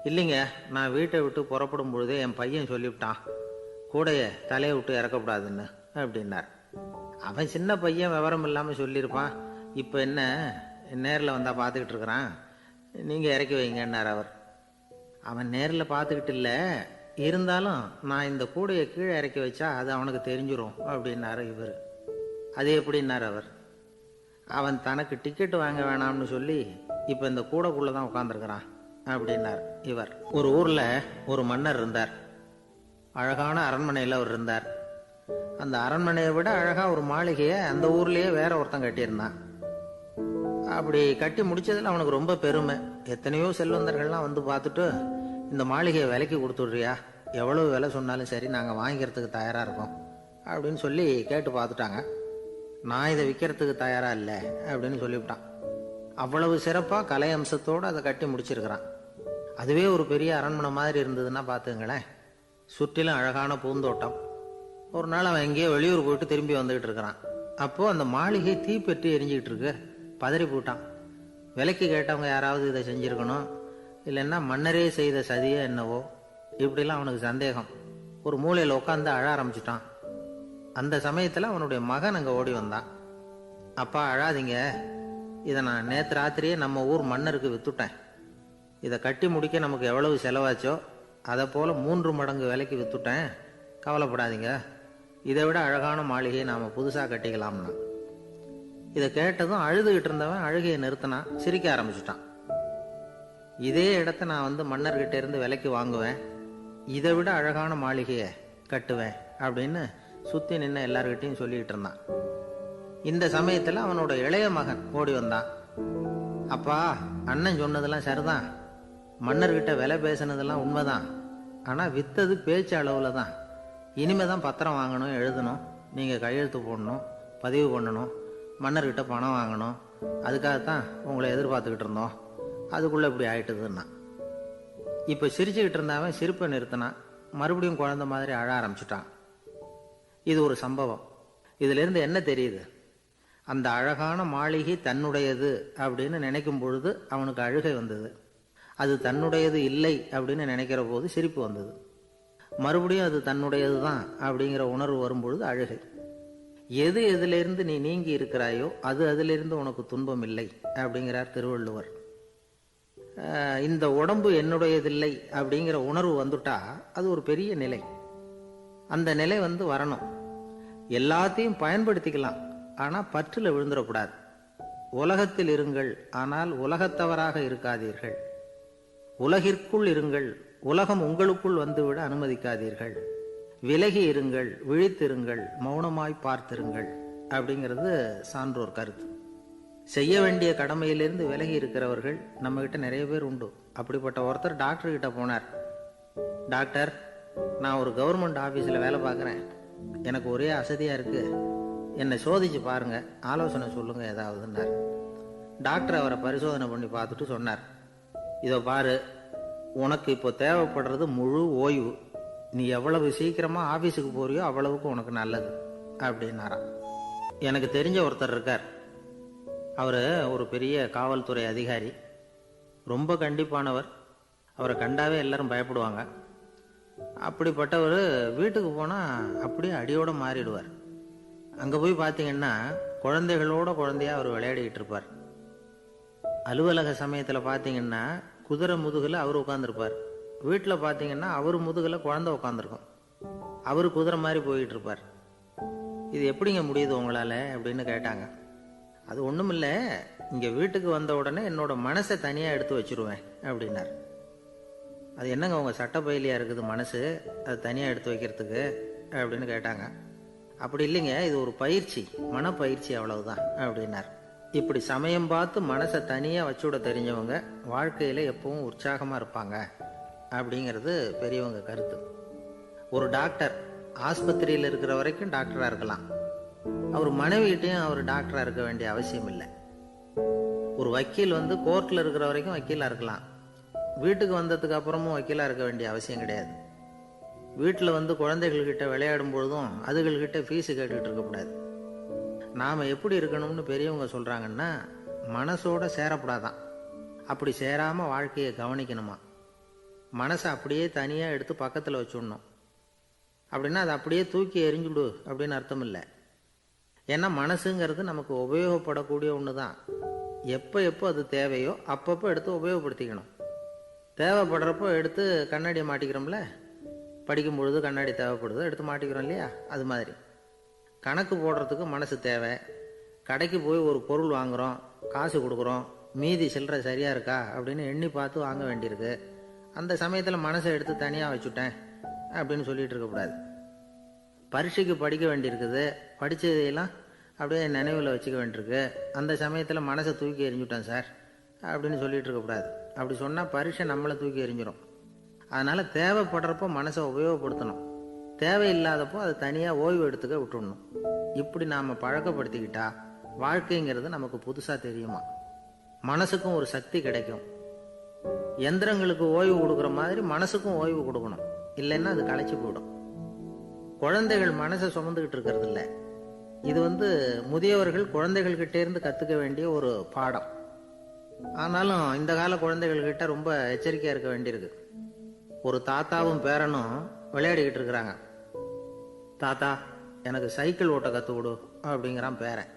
இல்லைங்க, நான் வீட்டை விட்டு புறப்படும் பொழுதே என் பையன் சொல்லிவிட்டான் கூடையை தலையை விட்டு இறக்கக்கூடாதுன்னு அப்படின்னார். அவன் சின்ன பையன், விவரம் இல்லாமல் சொல்லியிருப்பான். இப்போ என்ன நேரில் வந்தால் பார்த்துக்கிட்டு இருக்கிறான், நீங்கள் இறக்கி வைங்கன்னார் அவர். அவன் நேரில் பார்த்துக்கிட்டு இல்லை, இருந்தாலும் நான் இந்த கூடையை கீழே இறக்கி வச்சா அது அவனுக்கு தெரிஞ்சிடும் அப்படின்னாரு இவர். அது எப்படின்னார் அவர். அவன் தனக்கு டிக்கெட் வாங்க வேணாம்னு சொல்லி இப்போ இந்த கூடைக்குள்ளே தான் உட்காந்துருக்கிறான் அப்படின்னார் இவர். ஒரு ஊரில் ஒரு மன்னர் இருந்தார். அழகான அரண்மனையில் அவர் இருந்தார். அந்த அரண்மனையை விட அழகாக ஒரு மாளிகையை அந்த ஊர்லேயே வேற ஒருத்தன் கட்டியிருந்தான். அப்படி கட்டி முடிச்சதில் அவனுக்கு ரொம்ப பெருமை. எத்தனையோ செல்வந்தர்கள்லாம் பார்த்துட்டு, இந்த மாளிகையை விலைக்கு கொடுத்துட்றியா, எவ்வளவு விலை சொன்னாலும் சரி நாங்கள் வாங்கிக்கிறதுக்கு தயாராக இருக்கோம் அப்படின்னு சொல்லி கேட்டு பார்த்துட்டாங்க. நான் இதை விற்கிறதுக்கு தயாராக இல்லை அப்படின்னு சொல்லிவிட்டான். அவ்வளவு சிறப்பாக கலை அம்சத்தோடு அதை கட்டி முடிச்சிருக்கிறான். அதுவே ஒரு பெரிய அரண்மனை மாதிரி இருந்ததுன்னா பார்த்துங்களேன். சுற்றிலும் அழகான பூந்தோட்டம். ஒரு நாள் அவன் எங்கேயோ வெளியூர் போயிட்டு திரும்பி வந்துகிட்டு இருக்கிறான். அப்போது அந்த மாளிகை தீப்பெட்டி எரிஞ்சிக்கிட்டு இருக்கு. பதறி போட்டான். விலைக்கு கேட்டவங்க யாராவது இதை செஞ்சுருக்கணும், இல்லைன்னா மன்னரே செய்த சதியோ என்னவோ, இப்படிலாம் அவனுக்கு சந்தேகம். ஒரு மூலையில் உட்காந்து அழ ஆரம்பிச்சிட்டான். அந்த சமயத்தில் அவனுடைய மகன் அங்கே ஓடி வந்தான். அப்பா அழாதீங்க, இதை நான் நேற்று ராத்திரியே நம்ம ஊர் மன்னருக்கு விற்றுட்டேன். இதை கட்டி முடிக்க நமக்கு எவ்வளவு செலவாச்சோ அதை போல் 3 மடங்கு விலைக்கு விற்றுட்டேன், கவலைப்படாதீங்க. இதை விட அழகான மாளிகையை நாம் புதுசாக கட்டிக்கலாம்னா. இதை கேட்டதும் அழுதுகிட்டு இருந்தவன் அழுகையை நிறுத்தினான், சிரிக்க ஆரம்பிச்சிட்டான். இதே இடத்த நான் மன்னர்கிட்ட இருந்து விலைக்கு வாங்குவேன், இதை விட அழகான மாளிகையை கட்டுவேன் அப்படின்னு சுற்றி நின்று எல்லார்கிட்டையும் சொல்லிக்கிட்டு இருந்தான். இந்த சமயத்தில் அவனோட இளைய மகன் ஓடி வந்தான். அப்பா, அண்ணன் சொன்னதெல்லாம் சரிதான், மன்னர்கிட்ட விலை பேசினதெல்லாம் உண்மைதான். ஆனால் வித்தது பேச்சு அளவில் தான். இனிமே தான் பத்திரம் வாங்கணும், எழுதணும், நீங்கள் கையெழுத்து போடணும், பதிவு பண்ணணும், மன்னர்கிட்ட பணம் வாங்கணும். அதுக்காகத்தான் உங்களை எதிர்பார்த்துக்கிட்டு இருந்தோம். அதுக்குள்ளே இப்படி ஆயிட்டுதுன்னா. இப்போ சிரிச்சுக்கிட்டு இருந்தாவன் சிரிப்பை நிறுத்தினான். மறுபடியும் குழந்தை மாதிரி அழ ஆரம்பிச்சிட்டான். இது ஒரு சம்பவம். இதிலிருந்து என்ன தெரியுது? அந்த அழகான மாளிகை தன்னுடையது அப்படின்னு நினைக்கும் பொழுது அவனுக்கு அழுகை வந்தது. அது தன்னுடையது இல்லை அப்படின்னு நினைக்கிற போது சிரிப்பு வந்தது. மறுபடியும் அது தன்னுடையது தான் அப்படிங்கிற உணர்வு வரும்பொழுது அழுகை. எது எதிலிருந்து நீ நீங்கி இருக்கிறாயோ அது அதிலிருந்து உனக்கு துன்பம் இல்லை அப்படிங்கிறார் திருவள்ளுவர். இந்த உடம்பு என்னுடையதில்லை அப்படிங்கிற உணர்வு வந்துட்டா அது ஒரு பெரிய நிலை. அந்த நிலை வரணும். எல்லாத்தையும் பயன்படுத்திக்கலாம், ஆனால் பற்றில் விழுந்துடக்கூடாது. உலகத்தில் இருங்கள், ஆனால் உலகத்தவராக இருக்காதீர்கள். உலகிற்குள் இருங்கள், உலகம் உங்களுக்குள் வந்துவிட அனுமதிக்காதீர்கள். விலகி இருங்கள், விழித்திருங்கள், மௌனமாய் பார்த்திருங்கள் அப்படிங்கிறது சான்றோர் கருத்து. செய்ய வேண்டிய கடமையிலிருந்து விலகி இருக்கிறவர்கள் நம்ம கிட்ட நிறைய பேர் உண்டு. அப்படிப்பட்ட ஒருத்தர் டாக்டர் கிட்ட போனார். டாக்டர், நான் ஒரு கவர்மெண்ட் ஆஃபீஸில் வேலை பார்க்குறேன், எனக்கு ஒரே அசதியாக இருக்குது, என்னை சோதிச்சு பாருங்க, ஆலோசனை சொல்லுங்க ஏதாவதுன்னார். டாக்டர் அவரை பரிசோதனை பண்ணி பார்த்துட்டு சொன்னார், இதோ பாரு, உனக்கு இப்போ தேவைப்படுறது முழு ஓய்வு. நீ எவ்வளவு சீக்கிரமாக ஆஃபீஸுக்கு போறியோ அவ்வளவுக்கு உனக்கு நல்லது அப்படின்னாராம். எனக்கு தெரிஞ்ச ஒருத்தர் இருக்கார். அவர் ஒரு பெரிய காவல்துறை அதிகாரி, ரொம்ப கண்டிப்பானவர். அவரை கண்டாவே எல்லாரும் பயப்படுவாங்க. அப்படிப்பட்டவர் வீட்டுக்கு போனால் அப்படியே அடியோடு மாறிடுவார். அங்கே போய் பார்த்தீங்கன்னா குழந்தைகளோட குழந்தையா அவர் விளையாடிக்கிட்டு இருப்பார். அலுவலக சமயத்தில் பார்த்தீங்கன்னா குதிரை முதுகில் அவர் உட்காந்துருப்பார். வீட்டில் பார்த்தீங்கன்னா அவர் முதுகில் குழந்தை உட்காந்துருக்கும். அவர் குதிரை மாதிரி போயிட்டு இருப்பார். இது எப்படிங்க முடியுது உங்களால் அப்படின்னு கேட்டாங்க. அது ஒன்றும் இல்லை, இங்கே வீட்டுக்கு வந்த உடனே என்னோட மனசை தனியாக எடுத்து வச்சுருவேன் அப்படின்னார். அது என்னங்க உங்கள் சட்டப்பயிலியாக இருக்குது மனசு, அது தனியாக எடுத்து வைக்கிறதுக்கு அப்படின்னு கேட்டாங்க. அப்படி இல்லைங்க, இது ஒரு பயிற்சி, மனப்பயிற்சி, அவ்வளவுதான் அப்படின்னார். இப்படி சமயம் பார்த்து மனசை தனியாக வச்சுவிட தெரிஞ்சவங்க வாழ்க்கையில் எப்பவும் உற்சாகமாக இருப்பாங்க அப்படிங்கிறது பெரியவங்க கருத்து. ஒரு டாக்டர் ஆஸ்பத்திரியில் இருக்கிற வரைக்கும் டாக்டராக இருக்கலாம், அவர் மனைவிகிட்டையும் அவர் டாக்டராக இருக்க வேண்டிய அவசியம் இல்லை. ஒரு வக்கீல் கோர்ட்டில் இருக்கிற வரைக்கும் வக்கீலாக இருக்கலாம், வீட்டுக்கு வந்ததுக்கு அப்புறமும் வக்கீலாக இருக்க வேண்டிய அவசியம் கிடையாது. வீட்டில் குழந்தைகள்கிட்ட விளையாடும் பொழுதும் அதுகள்கிட்ட ஃபீஸு கேட்டுக்கிட்டு இருக்கக்கூடாது. நாம் எப்படி இருக்கணும்னு பெரியவங்க சொல்கிறாங்கன்னா, மனசோட சேரக்கூடாதான், அப்படி சேராமல் வாழ்க்கையை கவனிக்கணுமா. மனசை அப்படியே தனியாக எடுத்து பக்கத்தில் வச்சுடணும். அப்படின்னா அதை அப்படியே தூக்கி எறிஞ்சுடு அப்படின்னு அர்த்தம் இல்லை. ஏன்னா மனசுங்கிறது நமக்கு உபயோகப்படக்கூடிய ஒன்று தான். எப்போ எப்போ அது தேவையோ அப்பப்போ எடுத்து உபயோகப்படுத்திக்கணும். தேவைப்படுறப்போ எடுத்து கண்ணாடியை மாட்டிக்கிறோம்ல, படிக்கும் பொழுது கண்ணாடி தேவைப்படுது, எடுத்து மாட்டிக்கிறோம் இல்லையா, அது மாதிரி கணக்கு போடுறதுக்கு மனசு தேவை. கடைக்கு போய் ஒரு பொருள் வாங்குகிறோம், காசு கொடுக்குறோம், மீதி சில்லறை சரியாக இருக்கா அப்படின்னு எண்ணி பார்த்து வாங்க வேண்டியிருக்கு. அந்த சமயத்தில் மனசை எடுத்து தனியாக வச்சுட்டேன் அப்படின்னு சொல்லிகிட்டு இருக்கக்கூடாது. பரீட்சைக்கு படிக்க வேண்டியிருக்குது, படித்ததையெல்லாம் அப்படியே நினைவில் வச்சுக்க வேண்டியிருக்கு, அந்த சமயத்தில் மனசை தூக்கி எறிஞ்சுட்டேன் சார் அப்படின்னு சொல்லிகிட்டு இருக்கக்கூடாது. அப்படி சொன்னால் பரீட்சை நம்மளை தூக்கி எறிஞ்சிடும். அதனால் தேவைப்படுறப்போ மனசை உபயோகப்படுத்தணும், தேவையில்லாதப்போ அதை தனியாக ஓய்வு எடுத்துக்க விட்டுடணும். இப்படி நாம் பழக்கப்படுத்திக்கிட்டா வாழ்க்கைங்கிறது நமக்கு புதுசாக தெரியுமா. மனசுக்கும் ஒரு சக்தி கிடைக்கும். எந்திரங்களுக்கு ஓய்வு கொடுக்குற மாதிரி மனசுக்கும் ஓய்வு கொடுக்கணும், இல்லைன்னா அது களைச்சி போயிடும். குழந்தைகள் மனசை சுமந்துக்கிட்டு இருக்கிறது இல்லை. இது முதியவர்கள் குழந்தைகள்கிட்ட இருந்து கற்றுக்க வேண்டிய ஒரு பாடம். ஆனாலும் இந்த கால குழந்தைகள்கிட்ட ரொம்ப எச்சரிக்கையாக இருக்க வேண்டியிருக்கு. ஒரு தாத்தாவும் பேரனும் விளையாடிக்கிட்டு இருக்கிறாங்க. தாத்தா, எனக்கு சைக்கிள் ஓட்ட கற்றுக் கொடு அப்படிங்கிறான் பேரன்.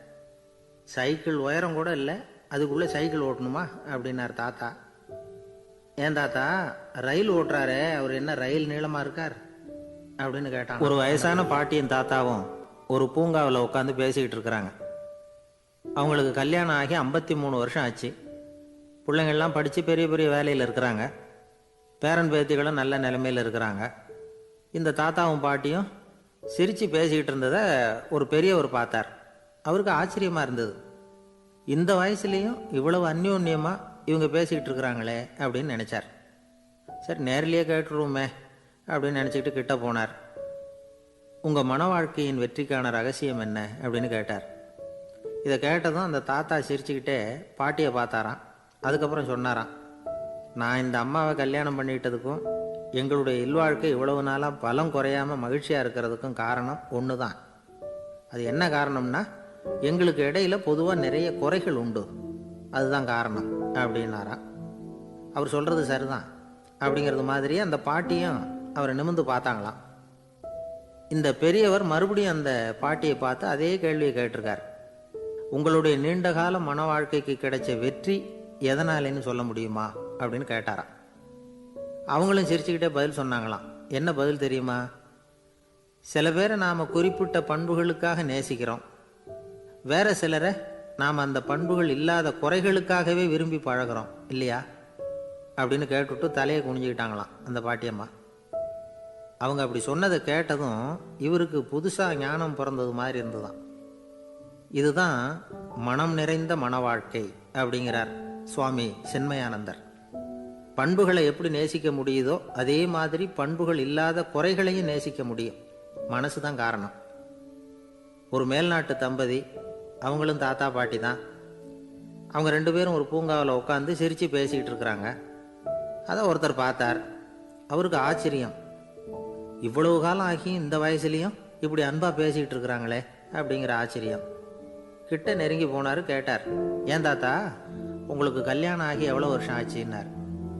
சைக்கிள் உயரம் கூட இல்லை, அதுக்குள்ளே சைக்கிள் ஓட்டணுமா அப்படின்னார் தாத்தா. ஏன் தாத்தா, ரயில் ஓட்டுறாரே, அவர் என்ன ரயில் நீளமாக இருக்கார் அப்படின்னு கேட்டான். ஒரு வயசான பாட்டியின் தாத்தாவும் ஒரு பூங்காவில் உட்காந்து பேசிக்கிட்டு இருக்கிறாங்க. அவங்களுக்கு கல்யாணம் ஆகி 53 வருஷம் ஆச்சு. பிள்ளைங்கள்லாம் படித்து பெரிய பெரிய வேலையில் இருக்கிறாங்க. பேரன் பேத்திகளும் நல்ல நிலைமையில் இருக்கிறாங்க. இந்த தாத்தாவும் பாட்டியும் சிரித்து பேசிக்கிட்டு இருந்ததை ஒரு பெரியவர் பார்த்தார். அவருக்கு ஆச்சரியமாக இருந்தது. இந்த வயசுலேயும் இவ்வளவு அந்யோன்யமாக இவங்க பேசிக்கிட்டு இருக்கிறாங்களே அப்படின்னு நினச்சார். சரி, நேரிலேயே கேட்டுருவோமே அப்படின்னு நினச்சிக்கிட்டு கிட்ட போனார். உங்கள் மன வாழ்க்கையின் வெற்றிக்கான ரகசியம் என்ன அப்படின்னு கேட்டார். இதை கேட்டதும் அந்த தாத்தா சிரிச்சுக்கிட்டே பாட்டியை பார்த்தாராம். அதுக்கப்புறம் சொன்னாராம், நான் இந்த அம்மாவை கல்யாணம் பண்ணிக்கிட்டதுக்கும் எங்களுடைய இல்வாழ்க்கை இவ்வளவு நாளாக பலம் குறையாமல் மகிழ்ச்சியாக இருக்கிறதுக்கும் காரணம் ஒன்று தான். அது என்ன காரணம்னா, எங்களுக்கு இடையில பொதுவாக நிறைய குறைகள் உண்டு, அதுதான் காரணம் அப்படின்னாராம். அவர் சொல்கிறது சரிதான் அப்படிங்கிறது மாதிரியே அந்த பாட்டியும் அவரை நிமிர்ந்து பார்த்தாங்களாம். இந்த பெரியவர் மறுபடியும் அந்த பாட்டியை பார்த்து அதே கேள்வியை கேட்டிருக்கார். உங்களுடைய நீண்டகால மன வாழ்க்கைக்கு கிடைச்ச வெற்றி எதனாலேன்னு சொல்ல முடியுமா அப்படின்னு கேட்டாராம். அவங்களும் சிரிச்சுக்கிட்டே பதில் சொன்னாங்களாம். என்ன பதில் தெரியுமா? சில பேரை நாம் குறிப்பிட்ட பண்புகளுக்காக நேசிக்கிறோம், வேற சிலரை நாம் அந்த பண்புகள் இல்லாத குறைகளுக்காகவே விரும்பி பழகிறோம் இல்லையா அப்படின்னு கேட்டுவிட்டு தலையை குனிஞ்சுக்கிட்டாங்களாம் அந்த பாட்டியம்மா. அவங்க அப்படி சொன்னதை கேட்டதும் இவருக்கு புதுசாக ஞானம் பிறந்தது மாதிரி இருந்துதான். இதுதான் மனம் நிறைந்த மன வாழ்க்கை அப்படிங்கிறார் சுவாமி சின்மயானந்தர். பண்புகளை எப்படி நேசிக்க முடியுதோ அதே மாதிரி பண்புகள் இல்லாத குறைகளையும் நேசிக்க முடியும். மனசு தான் காரணம். ஒரு மேல்நாட்டு தம்பதி, அவங்களும் தாத்தா பாட்டி தான். அவங்க 2 பேரும் ஒரு பூங்காவில் உட்காந்து சிரித்து பேசிக்கிட்டு இருக்கிறாங்க. அதை ஒருத்தர் பார்த்தார். அவருக்கு ஆச்சரியம், இவ்வளவு காலம் ஆகி இந்த வயசுலேயும் இப்படி அன்பாக பேசிக்கிட்டு இருக்கிறாங்களே அப்படிங்கிற ஆச்சரியம். கிட்ட நெருங்கி போனார். கேட்டார், ஏன் தாத்தா, உங்களுக்கு கல்யாணம் ஆகி எவ்வளோ வருஷம் ஆச்சுன்னார்.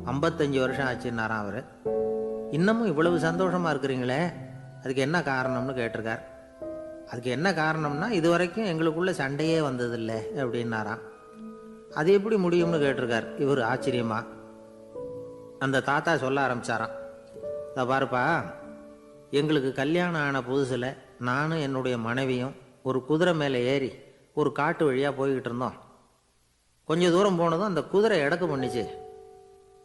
55 வருஷம் ஆச்சுன்னாராம் அவர். இன்னமும் இவ்வளவு சந்தோஷமாக இருக்கிறீங்களே, அதுக்கு என்ன காரணம்னு கேட்டிருக்கார். அதுக்கு என்ன காரணம்னா, இது வரைக்கும் எங்களுக்குள்ள சண்டையே வந்ததில்லை அப்படின்னாராம். அது எப்படி முடியும்னு கேட்டிருக்கார் இவர் ஆச்சரியமா. அந்த தாத்தா சொல்ல ஆரம்பிச்சாராம், இதை பாருப்பா, எங்களுக்கு கல்யாணம் ஆன புதுசில் நானும் என்னுடைய மனைவியும் ஒரு குதிரை மேலே ஏறி ஒரு காட்டு வழியாக போய்கிட்டு இருந்தோம். கொஞ்சம் தூரம் போனதும் அந்த குதிரை எடக்கு பண்ணிச்சு.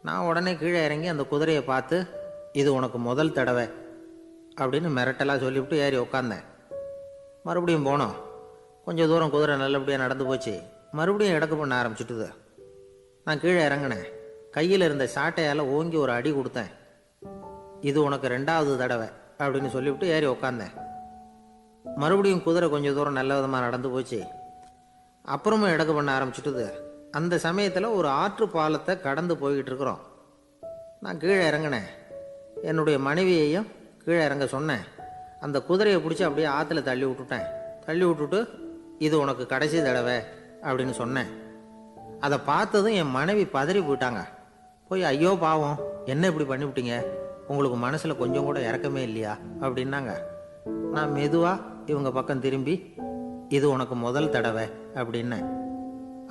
நான் உடனே கீழே இறங்கி அந்த குதிரையை பார்த்து, இது உனக்கு முதல் தடவை அப்படின்னு மிரட்டலாக சொல்லிவிட்டு ஏறி உட்காந்தேன். மறுபடியும் போனோம். கொஞ்சம் தூரம் குதிரை நல்லபடியாக நடந்து போச்சு. மறுபடியும் இடக்கு பண்ண ஆரம்பிச்சுட்டுது. நான் கீழே இறங்கினேன். கையில் இருந்த சாட்டையால் ஓங்கி ஒரு அடி கொடுத்தேன். இது உனக்கு 2வது தடவை அப்படின்னு சொல்லிவிட்டு ஏறி உக்காந்தேன். மறுபடியும் குதிரை கொஞ்சம் தூரம் நல்ல விதமாக நடந்து போச்சு. அப்புறமும் இடக்கு பண்ண ஆரம்பிச்சுட்டுது. அந்த சமயத்தில் ஒரு ஆற்று பாலத்தை கடந்து போய்கிட்டு இருக்கிறோம். நான் கீழே இறங்கினேன். என்னுடைய மனைவியையும் கீழே இறங்க சொன்னேன். அந்த குதிரையை பிடிச்சி அப்படியே ஆற்றுல தள்ளி விட்டுட்டேன். தள்ளி விட்டுட்டு இது உனக்கு கடைசி தடவை அப்படின்னு சொன்னேன். அதை பார்த்ததும் என் மனைவி பதறி போயிட்டாங்க. போய் ஐயோ பாவம், என்ன இப்படி பண்ணிவிட்டீங்க, உங்களுக்கு மனசில் கொஞ்சம் கூட இறக்கமே இல்லையா அப்படின்னாங்க. நான் மெதுவாக இவங்க பக்கம் திரும்பி இது உனக்கு முதல் தடவை அப்படின்னேன்.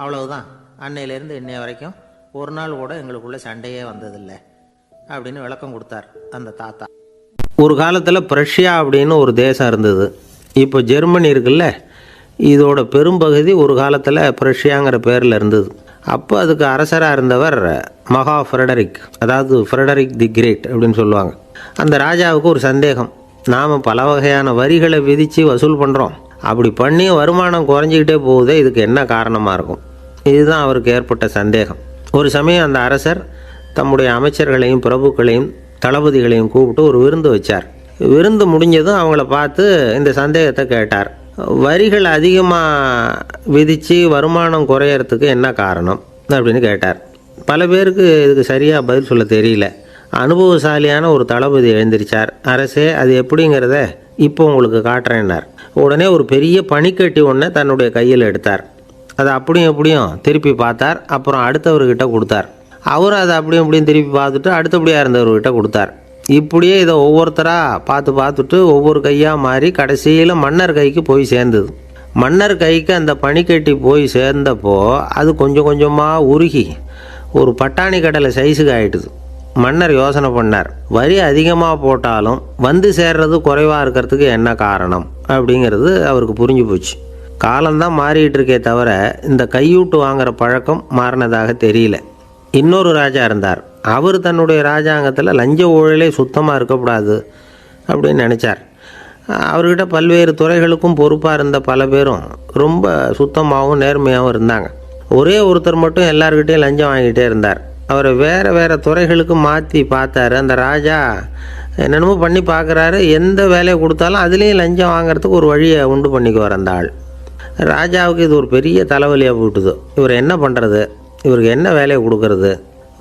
அவ்வளவுதான். அன்னையிலேருந்து இன்னைய வரைக்கும் ஒரு நாள் கூட எங்களுக்குள்ள சண்டையே வந்ததில்லை அப்படின்னு விளக்கம் கொடுத்தார் அந்த தாத்தா. ஒரு காலத்தில் பிரஷ்யா அப்படின்னு ஒரு தேசம் இருந்தது. இப்போ ஜெர்மனி இருக்குல்ல, இதோட பெரும்பகுதி ஒரு காலத்தில் பிரஷ்யாங்கிற பேரில் இருந்தது. அப்போ அதுக்கு அரசராக இருந்தவர் மகா ஃப்ரெடரிக், அதாவது ஃப்ரெடரிக் தி கிரேட் அப்படின்னு சொல்லுவாங்க. அந்த ராஜாவுக்கு ஒரு சந்தேகம். நாம் பல வகையான வரிகளை விதித்து வசூல் பண்ணுறோம், அப்படி பண்ணி வருமானம் குறைஞ்சிக்கிட்டே போகுதே, இதுக்கு என்ன காரணமாக இருக்கும்? இதுதான் அவருக்கு ஏற்பட்ட சந்தேகம். ஒரு சமயம் அந்த அரசர் தம்முடைய அமைச்சர்களையும் பிரபுக்களையும் தளபதிகளையும் கூப்பிட்டு ஒரு விருந்து வச்சார். விருந்து முடிஞ்சதும் அவங்கள பார்த்து இந்த சந்தேகத்தை கேட்டார். வரிகள் அதிகமாக விதித்து வருமானம் குறையறதுக்கு என்ன காரணம் அப்படின்னு கேட்டார். பல பேருக்கு இதுக்கு சரியாக பதில் சொல்ல தெரியல. அனுபவசாலியான ஒரு தளபதி எழுந்திருச்சார். அரசே, அது எப்படிங்கிறத இப்போ உங்களுக்கு காட்டுறேன்னார். உடனே ஒரு பெரிய பனிக்கட்டி ஒன்றை தன்னுடைய கையில் எடுத்தார். அதை அப்படியும் எப்படியும் திருப்பி பார்த்தார். அப்புறம் அடுத்தவர்கிட்ட கொடுத்தார். அவர் அதை அப்படியும் இப்படியும் திருப்பி பார்த்துட்டு அடுத்தபடியாக இருந்தவர்கிட்ட கொடுத்தார். இப்படியே இதை ஒவ்வொருத்தராக பார்த்துட்டு ஒவ்வொரு கையாக மாறி கடைசியில் மன்னர் கைக்கு போய் சேர்ந்தது. மன்னர் கைக்கு அந்த பனிக்கட்டி போய் சேர்ந்தப்போ அது கொஞ்சம் கொஞ்சமாக உருகி ஒரு பட்டாணி கடலை சைஸுக்கு ஆகிட்டுது. மன்னர் யோசனை பண்ணார், வரி அதிகமாக போட்டாலும் வந்து சேர்றது குறைவாக இருக்கிறதுக்கு என்ன காரணம் அப்படிங்கிறது அவருக்கு புரிஞ்சு போச்சு. காலம்தான் மாறிட்டு இருக்கே தவிர இந்த கையூட்டு வாங்குகிற பழக்கம் மாறினதாக தெரியல. இன்னொரு ராஜா இருந்தார். அவர் தன்னுடைய ராஜாங்கத்தில் லஞ்ச ஊழலே சுத்தமாக இருக்கக்கூடாது அப்படின்னு நினச்சார். அவர்கிட்ட பல்வேறு துறைகளுக்கும் பொறுப்பாக இருந்த பல பேரும் ரொம்ப சுத்தமாகவும் நேர்மையாகவும் இருந்தாங்க. ஒரே ஒருத்தர் மட்டும் எல்லார்கிட்டையும் லஞ்சம் வாங்கிட்டே இருந்தார். அவரை வேறு துறைகளுக்கு மாற்றி பார்த்தாரு. அந்த ராஜா என்னென்னமோ பண்ணி பார்க்குறாரு. எந்த வேலையை கொடுத்தாலும் அதுலேயும் லஞ்சம் வாங்கிறதுக்கு ஒரு வழியை உண்டு பண்ணிக்குவார் அந்த ஆள். ராஜாவுக்கு இது ஒரு பெரிய தலைவலியாக போட்டுது. இவர் என்ன பண்ணுறது, இவருக்கு என்ன வேலையை கொடுக்கறது,